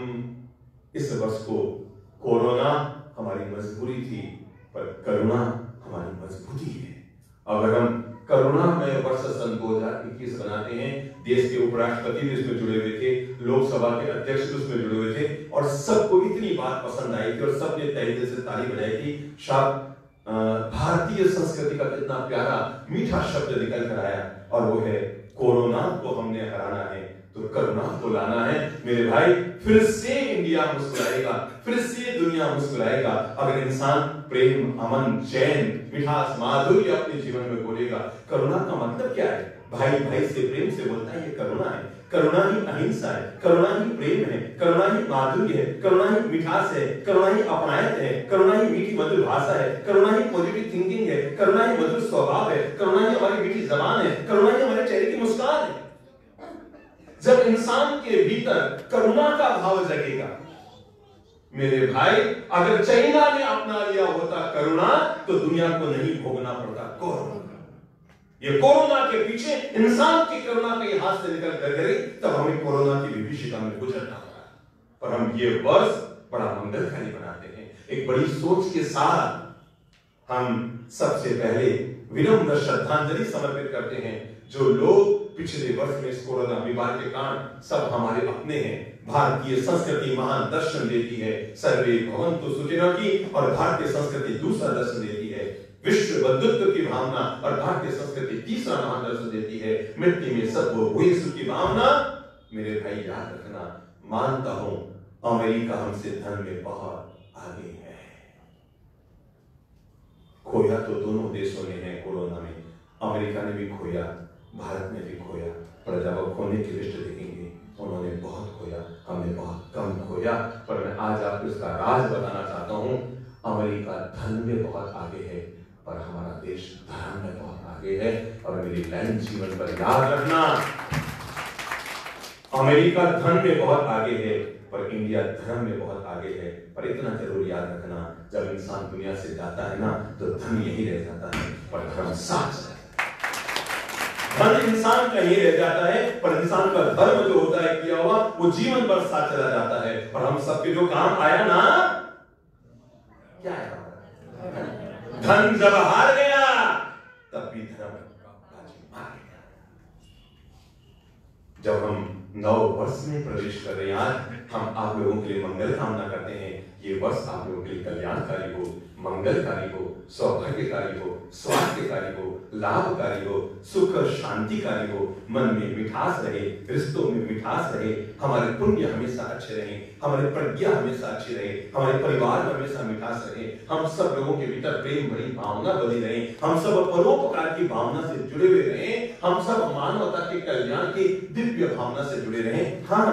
इस वर्ष को, कोरोना हमारी मजबूरी थी पर करुणा हमारी मजबूती है। अगर हम करुणामय वर्ष सन 2021 बनाते हैं, देश के उपराष्ट्रपति भी इसमें जुड़े हुए थे, लोकसभा के अध्यक्ष भी उसमें जुड़े हुए थे, और सबको इतनी बात पसंद आई थी और सबने तहे दिल से ताली बजाई थी। भारतीय संस्कृति का कितना प्यारा मीठा शब्द निकल कर आया, और वो है कोरोना को हमने हराना है तो करुणा को लाना है। मेरे भाई, फिर से इंडिया मुस्कुराएगा, फिर से दुनिया मुस्कुराएगा अगर इंसान प्रेम, अमन, चैन, मिठास, माधुर्य अपने जीवन में बोलेगा। करुणा का मतलब क्या है? भाई भाई से प्रेम से बोलता है, ये करुणा है। करुणा ही अहिंसा है, करुणा ही प्रेम है, करुणा ही माधुर्य है, करुणा ही मिठास है, करुणा ही अपनायत है, करुणा ही मीठी मधुर भाषा है, करुणा ही पॉजिटिव थिंकिंग है, करुणा ही मधुर स्वभाव है, करुणा ही हमारी मीठी जबान है, करुणा ही हमारे चेहरे की मुस्कान है। जब इंसान के भीतर करुणा का भाव जगेगा, मेरे भाई, अगर चाइना ने अपना लिया होता करुणा तो दुनिया को नहीं भोगना पड़ता कोरोना। ये कोरोना के पीछे इंसान की करुणा के हाथ से निकल कर गई, तब हमें कोरोना की विभीषिका में गुजरना होगा। पर हम ये वर्ष बड़ा मंगलकारी बनाते हैं, एक बड़ी सोच के साथ हम सबसे पहले विनम्र श्रद्धांजलि समर्पित करते हैं जो लोग पिछले वर्ष में इस कोरोना बीमारी के कारण सब हमारे अपने हैं। भारतीय संस्कृति महान दर्शन देती है, सर्वे भवन्तु सुखिनः की, और भारतीय संस्कृति दूसरा दर्शन देती है, विश्व बंधुत्व की भावना, और भारतीय संस्कृति तीसरा महान दर्शन देती है, मिट्टी में सब हुई की भावना। मेरे भाई याद रखना, मानता हूं अमेरिका हमसे धन में बहुत आगे है, खोया तो दोनों देशों ने है कोरोना में, अमेरिका ने भी खोया, भारत ने भी खोया, पर जब अब खोने की लिस्ट देखेंगे उन्होंने बहुत खोया, हमने बहुत कम खोया। पर मैं आज आपको इसका राज बताना चाहता हूं, अमेरिका धन में बहुत आगे है पर हमारा देश धर्म में बहुत आगे है। और मेरी लाइन जीवन पर याद रखना, अमेरिका धन में बहुत आगे है पर इंडिया धर्म में बहुत आगे है। पर इतना जरूर याद रखना, जब इंसान दुनिया से जाता है ना तो धन यही रह जाता है पर धर्म साथ रहता है। धन इंसान का ही रह जाता है पर इंसान का धर्म जो होता है किया हुआ वो जीवन भर साथ चला जाता है। और हम सबके जो काम आया ना, क्या आया? धन जब हार गया तब भी धर्म मार गया। जब हम नव वर्ष में प्रवेश कर रहे हैं, आज हम आप लोगों के लिए मंगल कामना करते हैं। ये वर्ष आप लोगों के लिए कल्याणकारी हो, मंगलकारी हो, सौभाग्यकारी हो, स्वास्थ्यकारी हो, लाभकारी हो, सुख और शांतिकारी हो, मन में मिठास रहे, रिश्तों में मिठास रहे, हमारे पुण्य हमेशा अच्छे रहे, हमारी प्रज्ञा हमेशा अच्छी रहे, हमारे परिवार में हमेशा मिठास रहे, हम सब लोगों के भीतर प्रेम भरी भावना बनी रहे, हम सब परोपकार की भावना से जुड़े हुए रहे, हम सब मानवता के कल्याण की दिव्य भावना से जुड़े रहे। हाँ,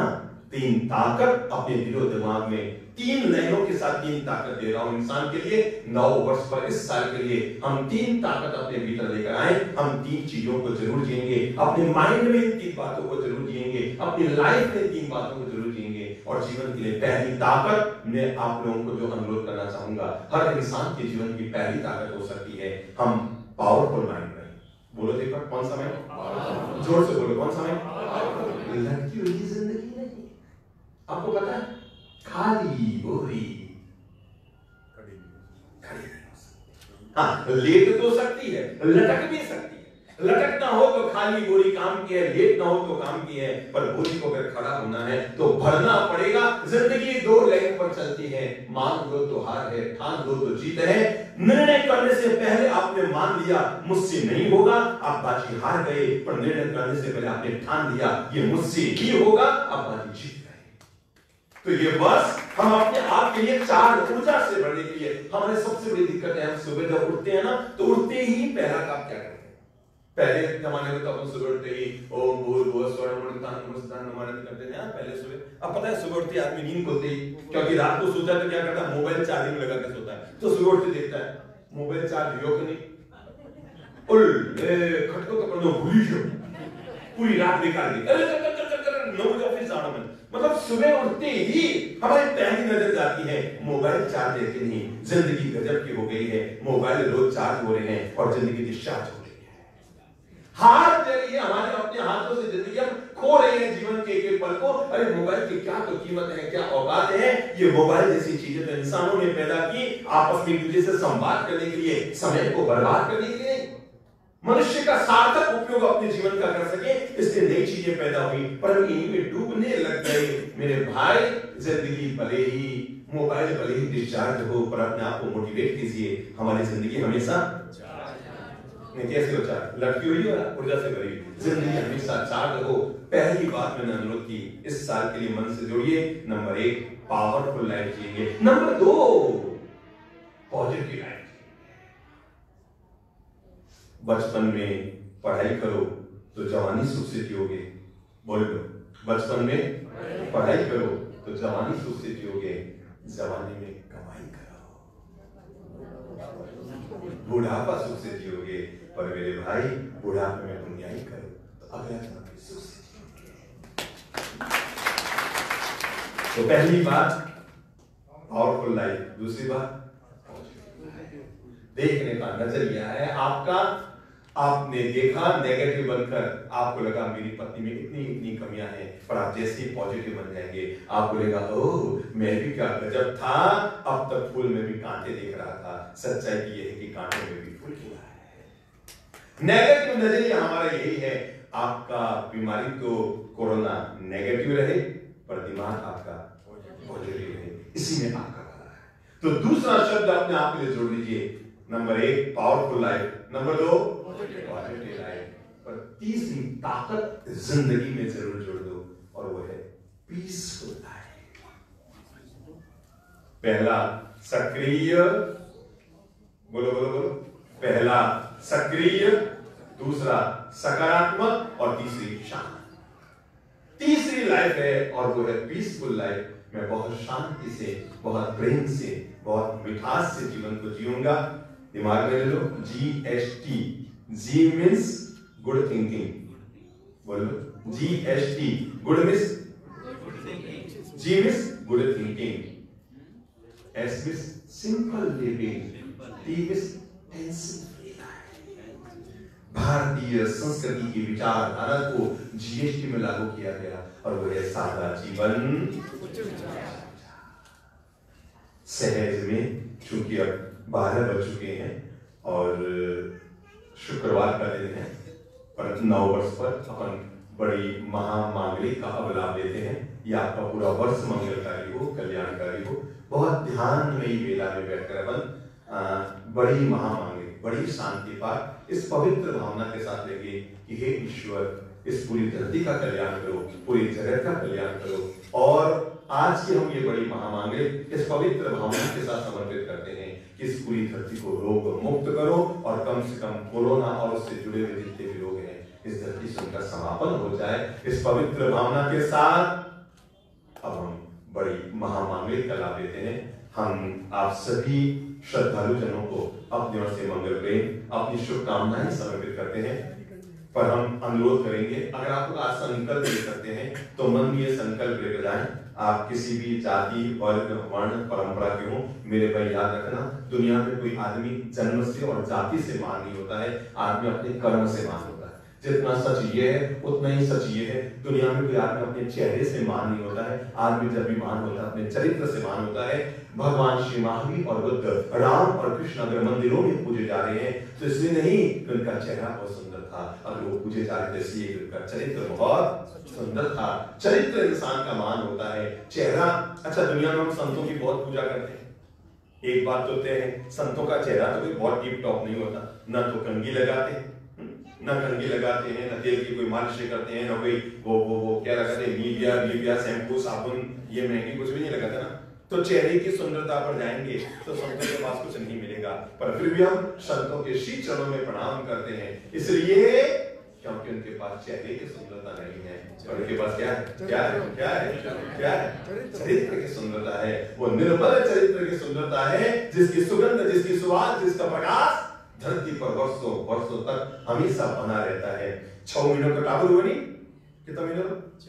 3 ताकत अपने दिलो दिमाग में, 3 लहरों के साथ 3 ताकत दे रहा हूं इंसान के लिए। 9 वर्ष पर इस साल के लिए हम 3 ताकत अपने भीतर लेकर आए। हम 3 चीजों को जरूर जिएंगे, अपने माइंड में 3 बातों को जरूर जिएंगे, अपनी लाइफ में 3 बातों को जरूर जिएंगे। और जीवन के लिए पहली ताकत मैं आप लोगों को जो अनुरोध करना चाहूंगा, हर इंसान के जीवन की पहली ताकत हो सकती है, हम पावरफुल माइंड में। बोलो देखो कौन सा माइंड? जोर से बोलो, कौन सा माइंड? लड़की हुई जिंदगी नहीं, आपको पता है, खाली बोरी खड़ी नहीं हो सकती। हाँ, लेट तो सकती है, लटक भी सकती है। लटक ना हो तो खाली बोरी काम की है, लेट ना हो तो काम की है, पर बोरी को अगर खड़ा होना है तो भरना पड़ेगा। जिंदगी 2 लाइन पर चलती है, मान लो तो हार है, ठान लो तो जीत है। निर्णय करने से पहले आपने मान लिया मुझसे नहीं होगा, आप बाजी हार गए, पर निर्णय करने से पहले आपने ठान लिया ये मुझसे ही होगा, आप बाजी जीत। तो ये बस हम अपने आप के लिए 4 ऊर्जा से बढ़ने के लिए, हमारे सबसे बड़ी दिक्कत है, हम सुबह जब उठते हैं ना तो उठते ही पहला काम क्या करते हैं? पहले जमाने में तो अपन सुबह उठते ही ओम भूर्भुवः स्वः नमः नमः करते थे। पहले सुबह, अब पता है सुबह उठते आदमी नींद खोलते ही, क्योंकि रात को सोता तो क्या करता है, मोबाइल चार्जिंग लगा के सोता है, तो सुबह उठते देखता है मोबाइल चार्ज हो कि नहीं, खटको तो कर दो, भूल गयो, पूरी रात निकाल दी, 9 बजे ऑफिस जाना मन। मतलब सुबह उठते ही हमारी पहली नजर जाती है मोबाइल चार्ज है कि नहीं। जिंदगी गजब की हो गई है, मोबाइल रोज चार्ज हो रहे हैं और जिंदगी डिस्चार्ज हो रही है। हाथ जरिए हमारे अपने हाथों से जिंदगी हम खो रहे हैं, जीवन के एक पल को। अरे मोबाइल की क्या तो कीमत है, क्या औकात है। ये मोबाइल जैसी चीजें तो इंसानों ने पैदा की आपस में एक दूसरे से संवाद करने के लिए, समय को बर्बाद करने के लिए, मनुष्य का सार्थक उपयोग अपने जीवन का कर सके, इसलिए नई चीजें पैदा हुई, पर हम इन्हीं में डूबने लग गए। मेरे भाई, जिंदगी भले ही मोबाइल भले ही डिस्चार्ज हो, पर अपने आप को मोटिवेट कीजिए। हमारी जिंदगी हमेशा कैसे हो चार्ज? लटकी हुई हो, ऊर्जा से भरी, जिंदगी हमेशा चार्ज हो। पहली बात मैंने अनुरोध की, इस साल के लिए मन से जोड़िए। नंबर 1 पावरफुल लाइफ जिएंगे। Number 2 positive life. बचपन में पढ़ाई करो तो जवानी सुख से जियोगे। बोल लो, बचपन में पढ़ाई करो तो जवानी सुख से जियोगे, जवानी में कमाई करो, बुढ़ापा सुख से जियोगे। पर मेरे भाई, बुढ़ापे में पुण्याई करो तो अगला जन्म भी सुख से जियोगे। तो पहली बात पावरफुल लाइफ, दूसरी बात देखने का नजरिया है आपका। आपने देखा नेगेटिव बनकर, आपको लगा मेरी पत्नी में इतनी कमियां हैं, पर आप जैसे ही पॉजिटिव बन जाएंगे आपको लगेगा ओह मैं भी क्या गजब था, अब तक फूल में भी कांटे देख रहा था। सच्चाई की यह है कि कांटे में भी फूल खिला है। नेगेटिव नजरिया हमारा यही है। आपका बीमारी तो कोरोना नेगेटिव रहे, पर दिमाग आपका पॉजिटिव रहे, इसी में आपका भला है। तो दूसरा शब्द अपने आप के लिए जोड़ लीजिए। Number 1 powerful life, number 2 positive life, पर तीसरी ताकत जिंदगी में जरूर जोड़ दो और वो है पीसफुल लाइफ। पहला सक्रिय, बोलो बोलो बोलो, पहला सक्रिय, दूसरा सकारात्मक और तीसरी शांत। तीसरी लाइफ है और वो है पीसफुल लाइफ। मैं बहुत शांति से, बहुत प्रेम से, बहुत मिठास से जीवन को जीऊंगा। दिमाग में ले लो, GST। G means good thinking, बोलो GST, good miss G miss good thinking, S miss simple living, T miss pensive life। भारतीय संस्कृति की विचारधारा को GST में लागू किया गया और वो है सादा जीवन। सहज में चूंकि अब 12 बज चुके हैं और शुक्रवार का दिन है, पर 9 वर्ष पर अपन बड़ी महामांगलिक का अब लाभ लेते हैं। यह आपका पूरा वर्ष मंगलकारी हो, कल्याणकारी हो। बहुत ध्यान में वेला में बैठकर अपन बड़ी महामांगलिक, बड़ी शांति पाठ इस पवित्र भावना के साथ लेंगे कि हे ईश्वर, इस पूरी धरती का कल्याण करो, पूरी जगत का कल्याण करो। और आज की हम ये बड़ी महामांगलिक इस पवित्र भावना के साथ समर्पित करते हैं कि इस पूरी धरती को रोग मुक्त करो और कम से कम कोरोना और उससे जुड़े हुए जितने भी रोग हैं इस धरती से उनका समापन हो जाए। इस पवित्र भावना के साथ अब हम बड़ी महामांगलिक का लाभ लेते हैं। हम आप सभी श्रद्धालु जनों को अपने ओर से मंगल प्रेम, अपनी शुभकामनाएं समर्पित करते हैं। पर हम अनुरोध करेंगे, अगर आप लोग आज संकल्प ले सकते हैं तो मन में ये संकल्प लेकर जाएं। आप किसी भी जाति, वर्ग, वर्ण, परंपरा के हो, मेरे भाई याद रखना, दुनिया में कोई आदमी जन्म से और जाति से महान नहीं होता है, आदमी अपने कर्म से महान होता है। जितना सच ये है उतना ही सच ये है। दुनिया में कोई आदमी अपने चेहरे से महान नहीं होता है, आदमी जब भी महान होता है अपने चरित्र से महान होता है। भगवान श्री महावीर और बुद्ध, राम और कृष्ण अगर मंदिरों में पूजे जा रहे हैं तो इसलिए नहीं कि उनका चेहरा बहुत सुंदर था, अगर वो पूजे जा रहे थे इसलिए उनका चरित्र बहुत सुंदर था। चरित्र इंसान का मान होता है, चेहरा। अच्छा, दुनिया में हम संतों की बहुत पूजा करते हैं। एक बात तो तय है, संतों का चेहरा तो कोई बहुत टिप टॉप नहीं होता। न तो कंघी लगाते हैं, न कंघी लगाते हैं, न तेल की कोई मालिश करते हैं, न कोई वो क्या लगाते हैं, नीविया शैम्पू साबुन, ये महंगी कुछ भी नहीं लगाते ना। तो चेहरे की सुंदरता पर जाएंगे तो संतों के पास कुछ नहीं मिलेगा, पर फिर भी हम संतों के श्री चरणों में प्रणाम करते हैं, इसलिए क्योंकि उनके पास चेहरे की सुंदरता नहीं है, उनके पास क्या है? क्या है? क्या है? क्या है? चरित्र की सुंदरता है। वो निर्मल चरित्र की सुंदरता है, जिसकी सुगंध, जिसकी सुवास, जिसका प्रकाश धरती पर वर्षों वर्षों तक हमेशा बना रहता है। 6 महीनों का टावर हुआ नहीं, कितना महीना?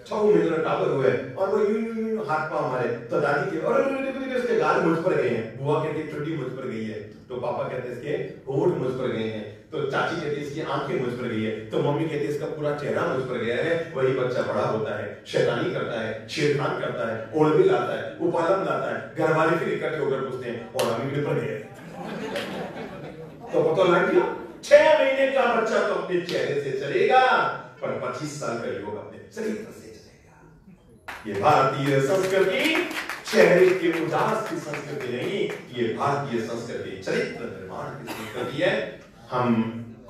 6 महीनों का टावर हुआ है और वो यूं हाथ पांव मारे तो दादी के और इसके गाल मुझ पर गए हैं, बुआ कहती है ठुड्डी मुझ पर गई है, तो पापा कहते हैं इसके होठ मुझ पर गए हैं, तो चाची कहती है इसकी आंखें मुझ पर गई है, तो मम्मी कहती है इसका पूरा चेहरा मुझ पर गया है। वही बच्चा बड़ा होता है, शैतानी करता है, छेड़खानी करता है, ओढ़ लाता है, उपालम लाता है, घर वाले फिर इकट्ठे होकर पूछते हैं और हम मुझ पर गए तो पता लग गया 6 महीने का बच्चा तो अपने चेहरे से चलेगा, पर 25 साल का युवक अपने चरित्र से चलेगा। ये भारतीय संस्कृति चेहरे के उदास की संस्कृति नहीं, ये भारतीय संस्कृति चरित्र निर्माण की संस्कृति है। हम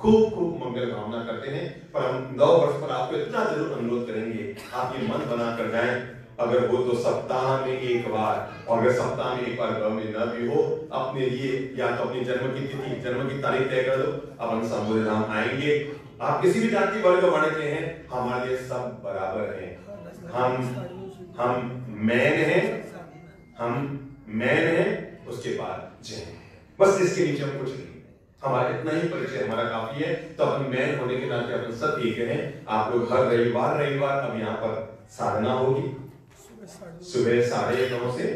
खूब खूब मंगल कामना करते हैं, पर हम 9 वर्ष पर आपको इतना जरूर अनुरोध करेंगे, आप ये मन बना कर जाएं, अगर वो तो सप्ताह में एक बार, और अगर सप्ताह में एक बार गांव में न भी हो, अपने लिए या तो अपनी जन्म की तिथि, जन्म की तारीख तय कर दो, अपन संबोधि धाम आएंगे। आप किसी भी जाति वर्ग वर्ण के हैं, हमारे लिए सब बराबर हैं। हम मैन हैं, उसके बाद जैन, बस इसके नीचे हम कुछ नहीं। हमारा इतना ही परिचय हमारा काफी है, तो अपन मैन होने के नाते अपन सब एक हैं। आप लोग हर रविवार अब यहाँ पर साधना होगी, सुबह 9:30 से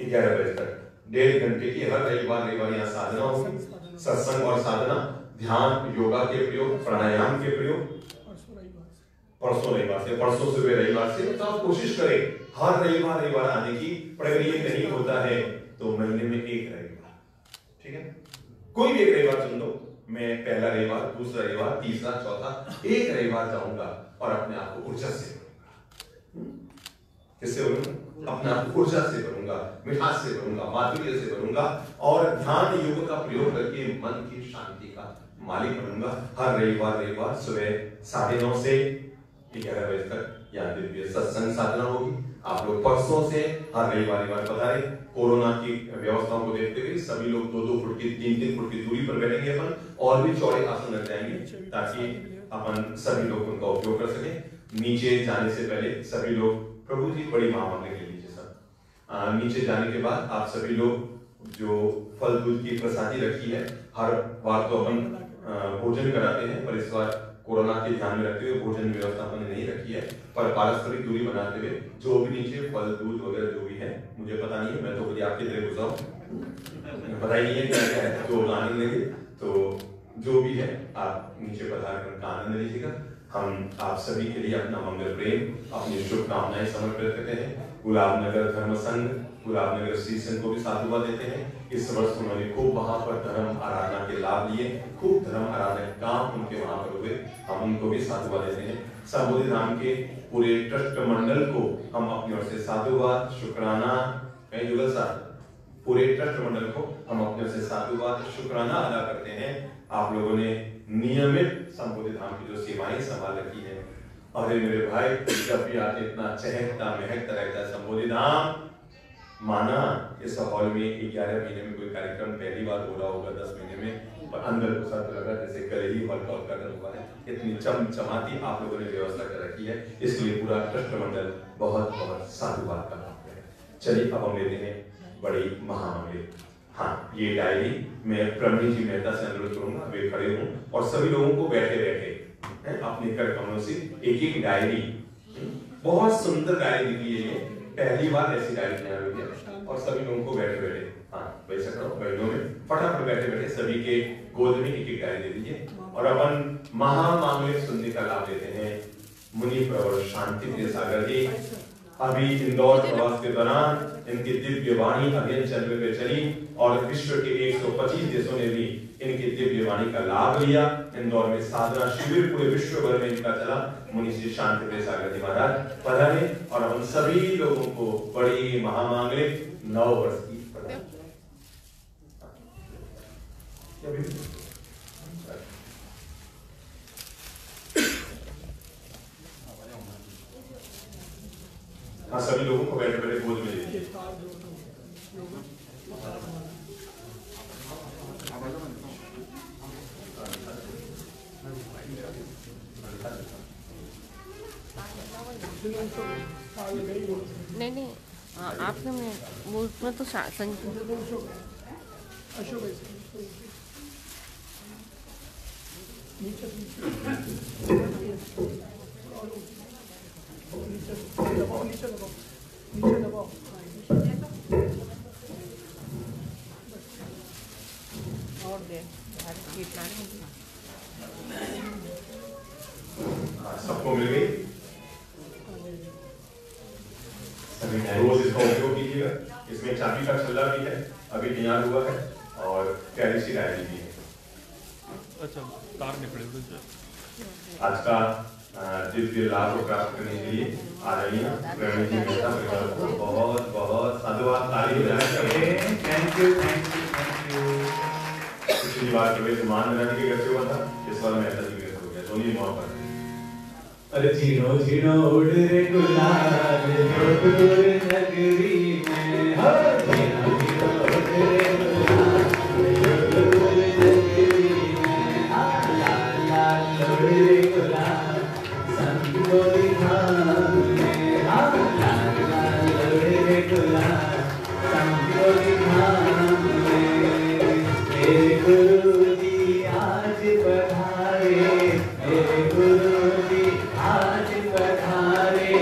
11 बजे तक, 1.5 घंटे की हर रविवार यहाँ साधना होगी। सत्संग और साधना, ध्यान, योगा के प्रयोग, प्राणायाम के प्रयोग परसों सुबह रविवार से। तो आप कोशिश करें हर रविवार आने की, पर अगर ये नहीं होता है तो महीने में 1 रविवार, ठीक है? कोई भी 1 रविवार चुन लो, मैं पहला रविवार, दूसरा रविवार, तीसरा, चौथा, 1 रविवार जाऊंगा और अपने आप को ऊर्जा से भरूंगा। किससे भरूंगा? अपने आप को ऊर्जा से भरूंगा, मिठास से भरूंगा, माधुर्य से भरूंगा, और ध्यान योग का प्रयोग करके मन की शांति का मालिक बनूंगा। हर रविवार सुबह 9:30 से 11 बजे तक यहाँ दिव्य सत्संग साधना होगी। आप लोग परसों से हर रविवार पधारे। कोरोना की व्यवस्थाओं को देखते हुए सभी लोग 2-2 फुट की, 3-3 फुट की दूरी पर बैठेंगे अपन, और भी चौड़े आसन लग जाएंगे ताकि अपन सभी लोग उनका उपयोग कर सकें। नीचे जाने से पहले सभी लोग प्रभु जी बड़ी महामंत्र के लीजिए सब। नीचे जाने के बाद आप सभी लोग जो फल दूध की प्रसादी रखी है, हर बार तो अपन भोजन कराते हैं, पर इस बार कोरोना के ध्यान में रखते हुए भोजन व्यवस्था हमने नहीं रखी है, पर पारस्परिक दूरी बनाते हुए जो भी नीचे फल दूध वगैरह जो भी है, मुझे पता नहीं है, मैं तो कभी आपके तरह घुसा हूँ, पता ही नहीं है क्या क्या है, तो आनंद लेंगे। तो जो भी है आप नीचे पधार कर उनका आनंद लीजिएगा। हम आप सभी के लिए अपना मंगल प्रेम, अपनी शुभकामनाएं समर्पित करते हैं। गुलाबनगर धर्म संघ, गुलाबनगर श्री संघ को भी साधुवाद देते हैं। इस वर्ष उन्होंने खूब वहां पर धर्म आराधना के लाभ लिए, खूब धर्म आराधना के काम उनके वहां पर हुए, हम उनको भी साधुवाद देते हैं। संबोधि धाम के पूरे ट्रस्ट मंडल को हम अपनी ओर से साधुवाद, शुक्राना, जुगल साहब, पूरे ट्रस्ट मंडल को हम अपने ओर से साधुवाद, शुक्राना अदा करते हैं। आप लोगों ने नियमित संबोधि धाम की जो सेवाएं संभाल रखी है, अरे मेरे भाई जब भी आते इतना चहकता महकता रहता है संबोधि धाम। माना इस हॉल में 11 महीने में कोई कार्यक्रम पहली बार हो रहा होगा, 10 महीने में, पर अंदर घुसा तो लगा जैसे कल ही हॉल का उद्घाटन हुआ है। इतनी चमचमाती आप लोगों ने व्यवस्था कर रखी है, इसलिए पूरा ट्रस्ट मंडल बहुत बहुत साधुवाद का पात्र है। चलिए अब हम लेते हैं बड़ी महामामले। हाँ, ये डायरी मैं प्रवीण जी मेहता से अनुरोध करूंगा, वे खड़े हों और सभी लोगों को बैठे बैठे अपने कर कमरों से एक एक डायरी, बहुत सुंदर डायरी निकली है, ये पहली बार ऐसी डायरी तैयार हुई है, और सभी लोगों को बैठे बैठे, हाँ वैसा करो, बैठो में फटाफट बैठे बैठे सभी के गोद में एक एक डायरी दे दीजिए और अपन महामामले सुनने का लाभ लेते हैं। मुनि प्रवर शांति प्रिय सागर जी अभी इंदौर प्रवास के दौरान इनकी दिव्य वाणी अभियान चंद्र पे चली और विश्व के 125 देशों ने भी इनकी दिव्य वाणी का लाभ लिया। इंदौर में साधना शिविर पूरे विश्व भर में इनका चला। मुनि श्री शांति प्रिय सागर जी महाराज पधारे और हम सभी लोगों को बड़ी महामांगलिक 9 वर्ष की हाँ सभी लोगों को बैठे बैठे गोद में लीजिए। नहीं आपके में वो उसमें तो और दे सबको मिल गई। रोज इसका उपयोग कीजिएगा। इसमें चाबी का छल्ला भी है, अभी तैयार हुआ है, और प्यारी सी डायरी भी है। अच्छा तार निकले आज का दिव्य लाभ को प्राप्त करने के लिए आ रही हैं प्रवीण जी मेहता परिवार को बहुत बहुत साधुवाद, ताली बजाएं। Thank you thank you thank you. पिछली बार प्रवेश मान बनाने के घर से हुआ था, इस बार मेहता जी के घर हो गया, दोनों मौका। अरे झीनो झीनो उड़ रे गुलाब जोधपुर नगरी में, हो झीनो झीनो उड़ रे गुलाब जोधपुर नगरी में, लाल लाल उड़ रे गुलाब संबोधि धाम में, लाल लाल उड़ रे गुलाब संबोधि धाम में। मेरे गुरु जी आज पधारे, मेरे गुरु जी आज पधारे,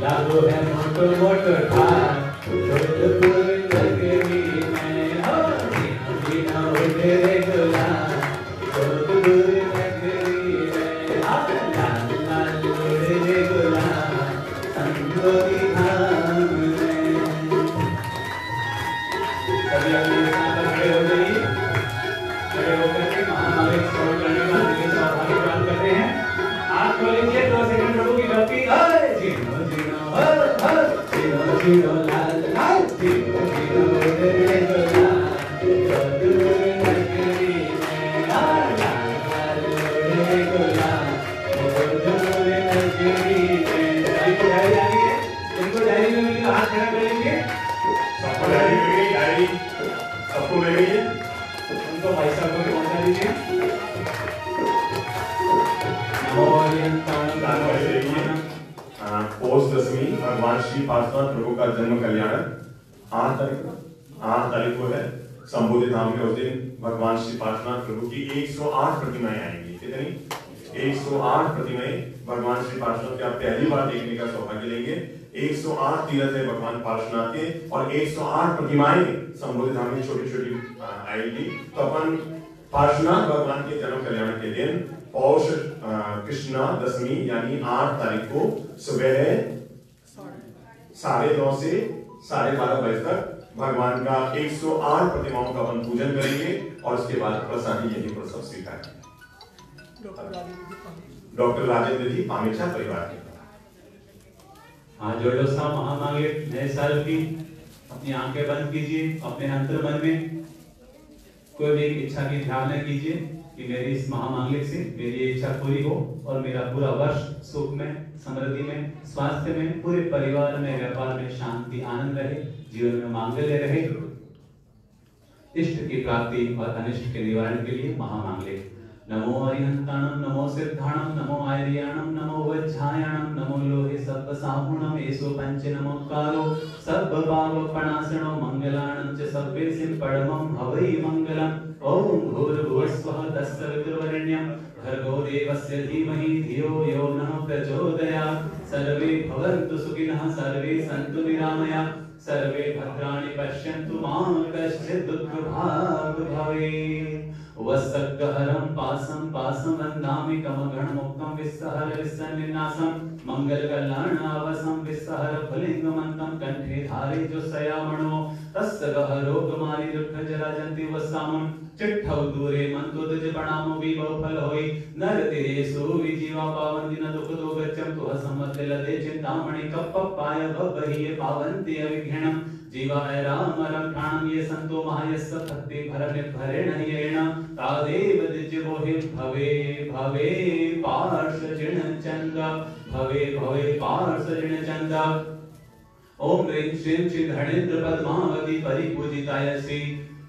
लागो है मोटो मोटो ठार जोधपुर नगरी में, हो झीनो झीनो उड़ रे गुलाब जोधपुर नगरी में, लाल लाल उड़ रे गुलाब संबोधि धाम में। सभी अपने स्थान पर खड़े हो जाइए। खड़े होकर के महामारी श्रवण करने का दिव्य सौभाग्य प्राप्त करते हैं। हाथ खोलिए, 2 सेकंड प्रभु की भक्ति। झीनो झीनो झीनो लाल लाल झीनो झीनो उड़ रे गुलाब जोधपुर नगरी में, लाल लाल उड़ रे गुलाब जोधपुर नगरी में। सबको डायरी आ गई है, इनको डायरी में मिली हाथ खड़ा कर लीजिए। सबको डायरी मिल गई, डायरी सबको मिल गई है, उनको भाई साहब को पहुंचा दीजिए। पोस्ट 10वीं भगवान श्री पार्श्वनाथ प्रभु का जन्म कल्याण 8 तारीख को है। संबोधि धाम में उस दिन भगवान श्री पार्श्वनाथ प्रभु की 108 प्रतिमाएं आएंगी। कितनी? 108 प्रतिमाएं भगवान श्री पार्श्वनाथ के आप पहली बार देखने का सौभाग्य लेंगे। 108 तीर्थ है भगवान पार्श्वनाथ के और 108 प्रतिमाएं संबोधि धाम में छोटी छोटी आएगी। तो अपन पार्श्वनाथ भगवान के जन्म कल्याण के दिन पौष कृष्णा दशमी यानी 8 तारीख को सुबह 9:30 से 12:30 बजे तक भगवान का 108 प्रतिमाओं का अपन पूजन करेंगे और उसके बाद प्रसादी यहीं पर सब स्वीकार करेंगे। डॉक्टर राजेंद्र जी पामेचा परिवार के हाँ जोड़ो सा महामांगे नए साल की अपनी आंखें बंद कीजिए। अपने अंतर मन में कोई भी एक इच्छा की ध्यान कीजिए कि मेरी इस महामांगलिक से मेरी इच्छा पूरी हो और मेरा पूरा वर्ष सुख में, समृद्धि में, स्वास्थ्य में, पूरे परिवार में, व्यापार में शांति आनंद रहे, जीवन में मांगल्य रहे। इष्ट की प्राप्ति और अनिष्ट के निवारण के लिए महामांगलिक। नमो अरिहंताणं नमो सिद्धाणं नमो आर्याणं नमो वज्झायाणं नमो लोहे सप्त साहुणं एसो पंच नमोकारो सर्व पाप प्रणाशनो मंगलाणं च सर्वेसिं परमं हवै मंगलम्। ओम भूर्भुवस्वः तत्सवितुर्वरेण्यं भर्गो देवस्य धीमहि धियो यो नः प्रचोदयात्। सर्वे भवन्तु सुखिनः सर्वे सन्तु निरामया सर्वे भद्राणि पश्यन्तु मा कश्चित् दुःखभाग् भवेत्। वस्तग्गहरं पासं पासं वन्दामि कमगणमुक्तं विस्सहर विस्सन्निनासं मंगलकल्याणावसं विस्सहर फुलिङ्गमन्तं कंठे धारे जो सयामणो तस्य गहरोगमारि दुःखजराजन्ति वसामं चिट्ठौ दूरे मन्तो तुज प्रणामो विभव फल होई नर तेरे सो विजीवा पावन्ति न दुख दो गच्छं तुह सम्मत लदे चिंतामणि कप्पपाय भवहि पावन्ति अविघ्नं जीवाय राम रक्षाणं ये संतो महायस्स भक्ति भरने भरेण येण तादेव दिज्यमोहि भवे भवे पार्श्वजिण चंद भवे भवे पार्श्वजिण चंद। ओम ह्रीं श्रीं चिन्धणेन्द्र पद्मावती परिपूजिताय श्री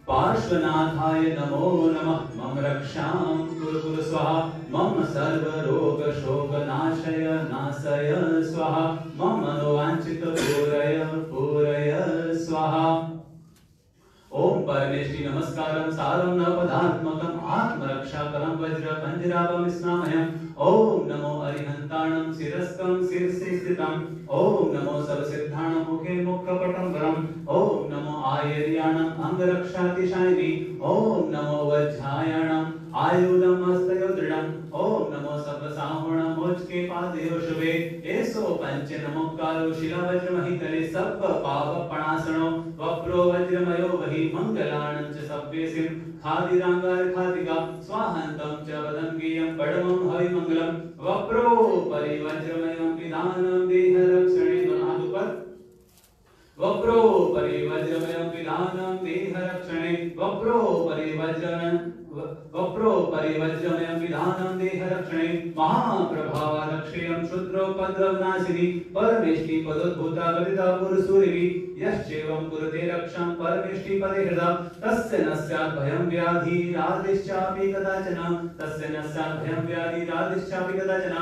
पार्श्वनाथाय नमो नमः। मम रक्षां कुरु कुरु स्वाहा मम सर्व रोग शोक नाशय नाशय स्वाहा मम मनोवांछित पूरय पूरय स्वाहा। ओम परमेष्टि नमस्कारं सारं नवपदात्मकं आत्मरक्षाकरं वज्र पंजरावं स्नामयम्। ओम नमो अरिहंताणं शिरस्कं शिरसि स्थितं। ओम नमो सर्वसिद्धाणं मुखे मुखपटं वरम्। ओम नमो आयर्याणं अंगरक्षातिशायिनी। ओम नमो वज्झायाणं आयुधं हस्तयो दृढम्। ओम नमो सर्वसाहुणं मोचके पादयो शुभे एसो पंच नमोकारो शिलावज्रमहितले सर्व पाप प्रणाशनो वप्रो वज्रमयो वहि मंगलाणं च सव्येसिं खादिरांगार खादिका स्वाहन्तं च वदं गेयं परमं हविमंगलम्। वप्रो परिवज्रमयं विधानं देहरक्षणे वनादुपत् वप्रो परिवज्रमयं विधानं देहरक्षणे वप्रो परिवज्रमयं विधानं देहरक्षणे महाप्रभावारक्षेयं क्षुद्रोपद्रवनाशिनी परमेष्टि पदोद्भूता गदिता पुरुषूरिवि यश्चैवं कुरुते रक्षं परमेष्टि पदे हृदा तस्य न स्यात् भयं व्याधि राधिश्चापि कदाचन तस्य न स्यात् भयं व्याधि राधिश्चापि कदाचन।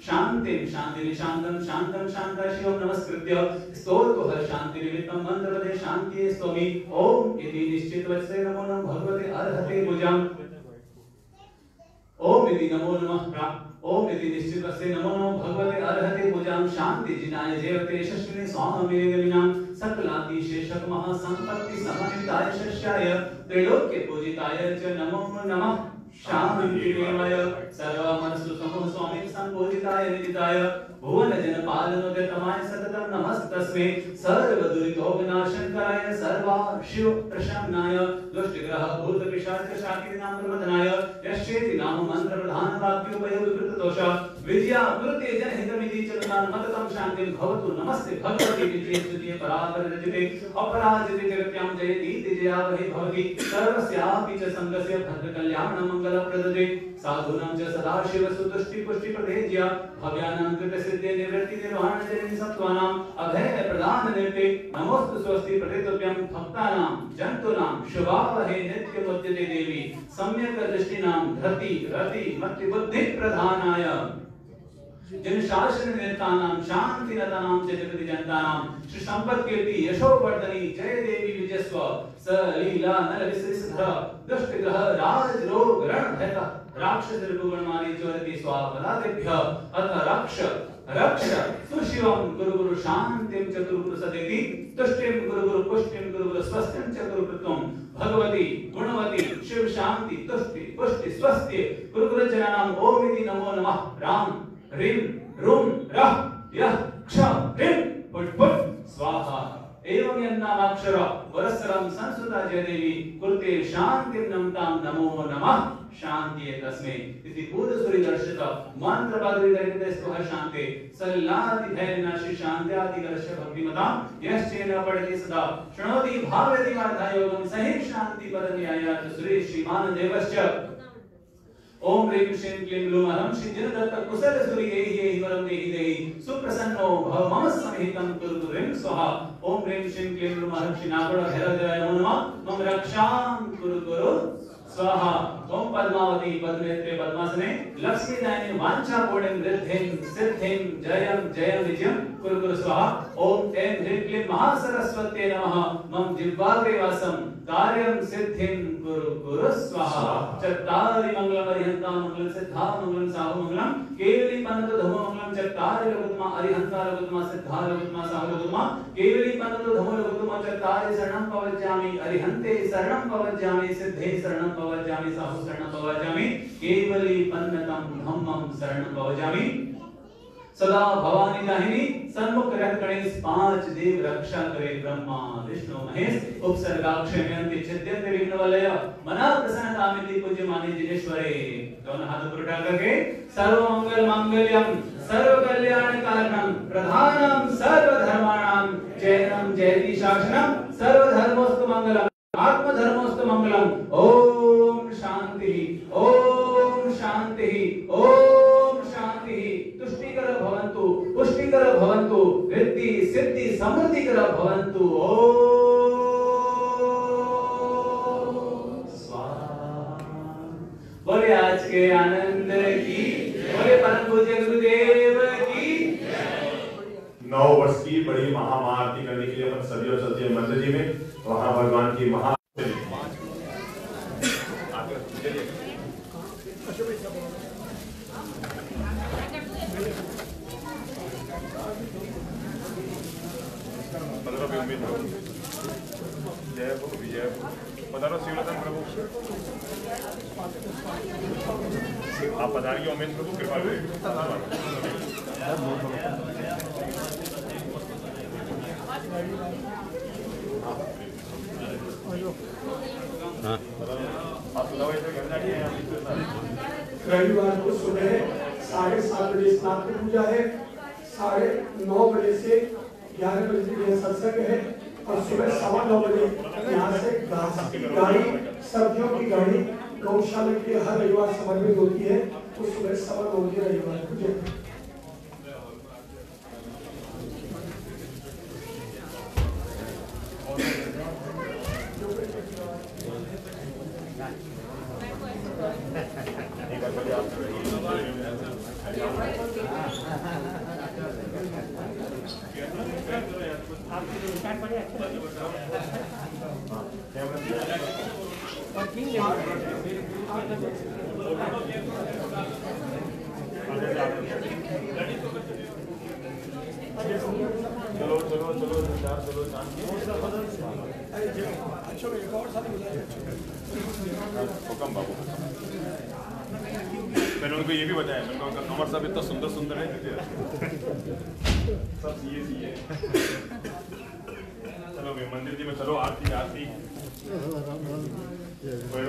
शान्तिं शान्तिनिशान्तं शान्तं शान्ताशिवं नमस्कृत्य स्तोत्रः शान्तिनिमित्तं मन्त्रपदे शान्तिये स्तोमि। ओम इति निश्चितवचसे नमो नमः भगवते अर्हते भुजाम्। ओम इति नमो नमः ओम इति निश्चितवचसे नमो नमः भगवते अर्हते भुजाम्। शान्ति जिनाय जयते यशस्विने स्वामिने गविनां सकलातिशेषक महासंपत्ति समन्विताय शस्याय त्रिलोक्य पूजिताय च नमो नमः। शान्तिदेवाय सर्वमनसु समूह स्वामी संपूजिताय निदिताय भुवन जन पालनोद्यतमाय सततं नमस्तस्मै सर्वदुरितोपनाशनकाय सर्वा शिव प्रसन्नाय दुष्टग्रह भूत पिशाच शाकिनां प्रमदनाय यश्चेति नाम मंत्र प्रधान वाक्योपयोग विकृत दोष विद्या कृते जनहितमिति चलतान् मततं शान्तिं भवतु। नमस्ते भगवती विद्ये स्तुतिये परापर रजते अपराजिते जगत्यां जयति जया वहि भवति सर्वस्यापि च संगस्य भद्र कल्याण मंगल प्रदते साधूनां च सदाशिव सुतुष्टि पुष्टि प्रदेज्य भव्यानां कृत सिद्धे निवृत्ति निर्वाण जनिनि सत्त्वानां अभय प्रदान निर्ते नमोस्तु स्वस्ति प्रदेतव्यं भक्तानां जन्तूनां शुभावहे नित्यमुच्यते देवी सम्यक दृष्टिनां धृति रति मति बुद्धि प्रधानाय जन शासन नेतानां शांतिनतानां च जगति जनतानां श्री संपत् कीर्ति यशोवर्धनी जय देवी विजयस्व स लीला नर विशेषधर दुष्ट ग्रह राज रोग रण भय राक्षसर्गुणमारीचोरति स्वापदादिभ्यः अथ रक्ष सुशिवं गुरु शान्तिं चतुर्गुरु सदेति तुष्टिं गुरु पुष्टिं गुरु स्वस्तिं चतुर्कृतं भगवती गुणवती शिव शांति तुष्टि पुष्टि स्वस्ति गुरु जनानाम ओम इति नमो नमः राम ह्रीं रूं रः यः क्ष ह्रीं फुट फुट स्वाहा एवं यन्नामाक्षर वरसरं संस्कृता जयदेवी कुरुते शान्तिं नमतां नमो नमः शांति तस्मै इति पूर्वसूरि दर्शित मंत्र पदवी दरिद्र स्पृह शांति सल्लाति भयनाशी शांत्यादि करस्य भक्तिमतां यश्चेन पठति सदा शृणोति भावयति वार्तायोगं सहि शांति पदन्यायात् सुरेश श्रीमान देवश्च ओम ह्रीं श्रीं क्लीं लूं अहं श्री जनदत्त कुशल सूरि एहि वरं देहि देहि सुप्रसन्नो भव मम समेतं कुरु ह्रीं स्वाहा ओम ह्रीं श्रीं क्लीं लूं अहं श्री नागोड भैरवदेवाय नमो नमः मम रक्षां कुरु स्वाहा ओम पद्मावती पद्मनेत्रे पद्मासने लक्ष्मीदायिनी वाञ्छापूर्णिं रिद्धिं सिद्धिं जयं जयं विजयं कुरु स्वाहा ओम ऐं ह्रीं क्लीं महासरस्वत्यै नमः मम जिह्वाग्रे वासं कार्यं सिद्धिं कुरु स्वाहा चत्तारि मंगलमरिहन्ता मंगलं सिद्धा मंगलं साहु मंगलं केवली पन्नतो धमो मंगलं चत्तारि लघुत्मा अरिहन्ता लघुत्मा सिद्धा लघुत्मा साहु लघुत्मा केवली पन्नतो धमो लघुत्मा चत्तारि शरणं पवज्जामि अरिहन्ते शरणं पवज्जामि सिद्धे शरणं पवज्जामि साहु शरणं पवज्जामि केवली पन्नतं धम्मं शरणं पवज्जामि सदा भवानी दाहिनी सन्मुख रह गणेश पांच देव रक्षा करे ब्रह्मा विष्णु महेश उपसर्गाक्षेम्यन्ति छिद्यन्ति विघ्नवलय मना प्रसन्नतामिति पूज्य माने जिनेश्वरे दोनों हाथ ऊपर उठा करके सर्व मंगल मांगल्यम सर्व कल्याण कारणम प्रधानम सर्व धर्माणाम जयनम जयति शासनम सर्व धर्मोस्तु मंगलम आत्म धर्मोस्तु मंगलम ओम शांति ओम शांति ओम शांति तुष्टिकर भवन्तु पुष्टिकर भवन्तु रिद्धि सिद्धि समृद्धिकर भवन्तु ओम स्वाहा बोले आज के आनंद की बोले परम पूज्य गुरुदेव की 9 वर्ष की बड़ी महाआरती करने के लिए अपन सभी और चलते हैं मंदिर जी में वहां भगवान की महा जय हो विजय हो पधारो शिवरतन प्रभु आप पधारिए उमेश प्रभु कृपा करें रविवार को सुबह 7:30 बजे स्नान की पूजा है, 9:30 बजे से 11 बजे तक सत्संग है और सुबह 9:15 बजे यहाँ से गाड़ी सब्जियों की गाड़ी गौशाला के हर रविवार समर्पित होती है, तो सुबह 9:15 बजे रविवार को मैंने उनको ये भी बताया, मैंने कहा कमर साहब इतना सुंदर सुंदर है सब सीए चलो भाई मंदिर जी में चलो आरती आरती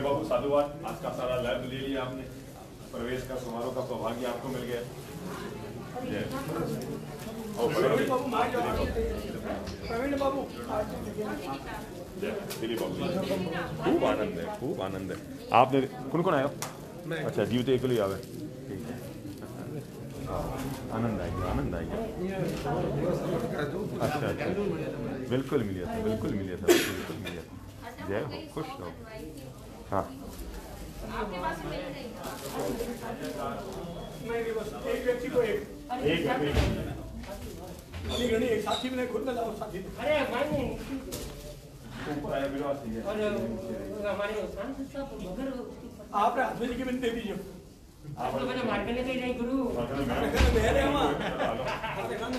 बाबू साधुवाद आज का सारा लाभ ले लिया आपने, प्रवेश का समारोह का सौभाग्य आपको मिल गया। प्रवीण बाबू दिलीप बाबू खूब आनंद है आपने कौन कौन आया? अच्छा जीव तो एक ही आवे, ठीक है आनंद आएगा अच्छा बिल्कुल मिलिया था जय हो खुश रहो। हाँ एक व्यक्ति को एक साथी में खुद में लाओ साथी। अरे मायने ऊपर आया विरोध और हमारे सांसद साहब मगर आपने हाथ में की बिन दे दीजिए आप तो मैंने मार करने नहीं गुरु मैं रहे वहाँ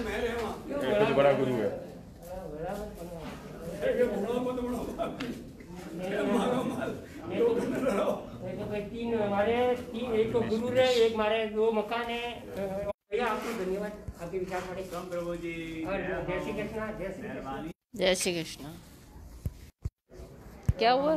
मैं रहे वहाँ ये तो बड़ा गुरु है तीन हमारे तीन एक तो गुरु है एक हमारे दो मकान है भैया आपको धन्यवाद आपके विचार पड़े प्रभु जी और जय श्री कृष्ण जय श्री कृष्ण जय श्री कृष्ण। क्या हुआ?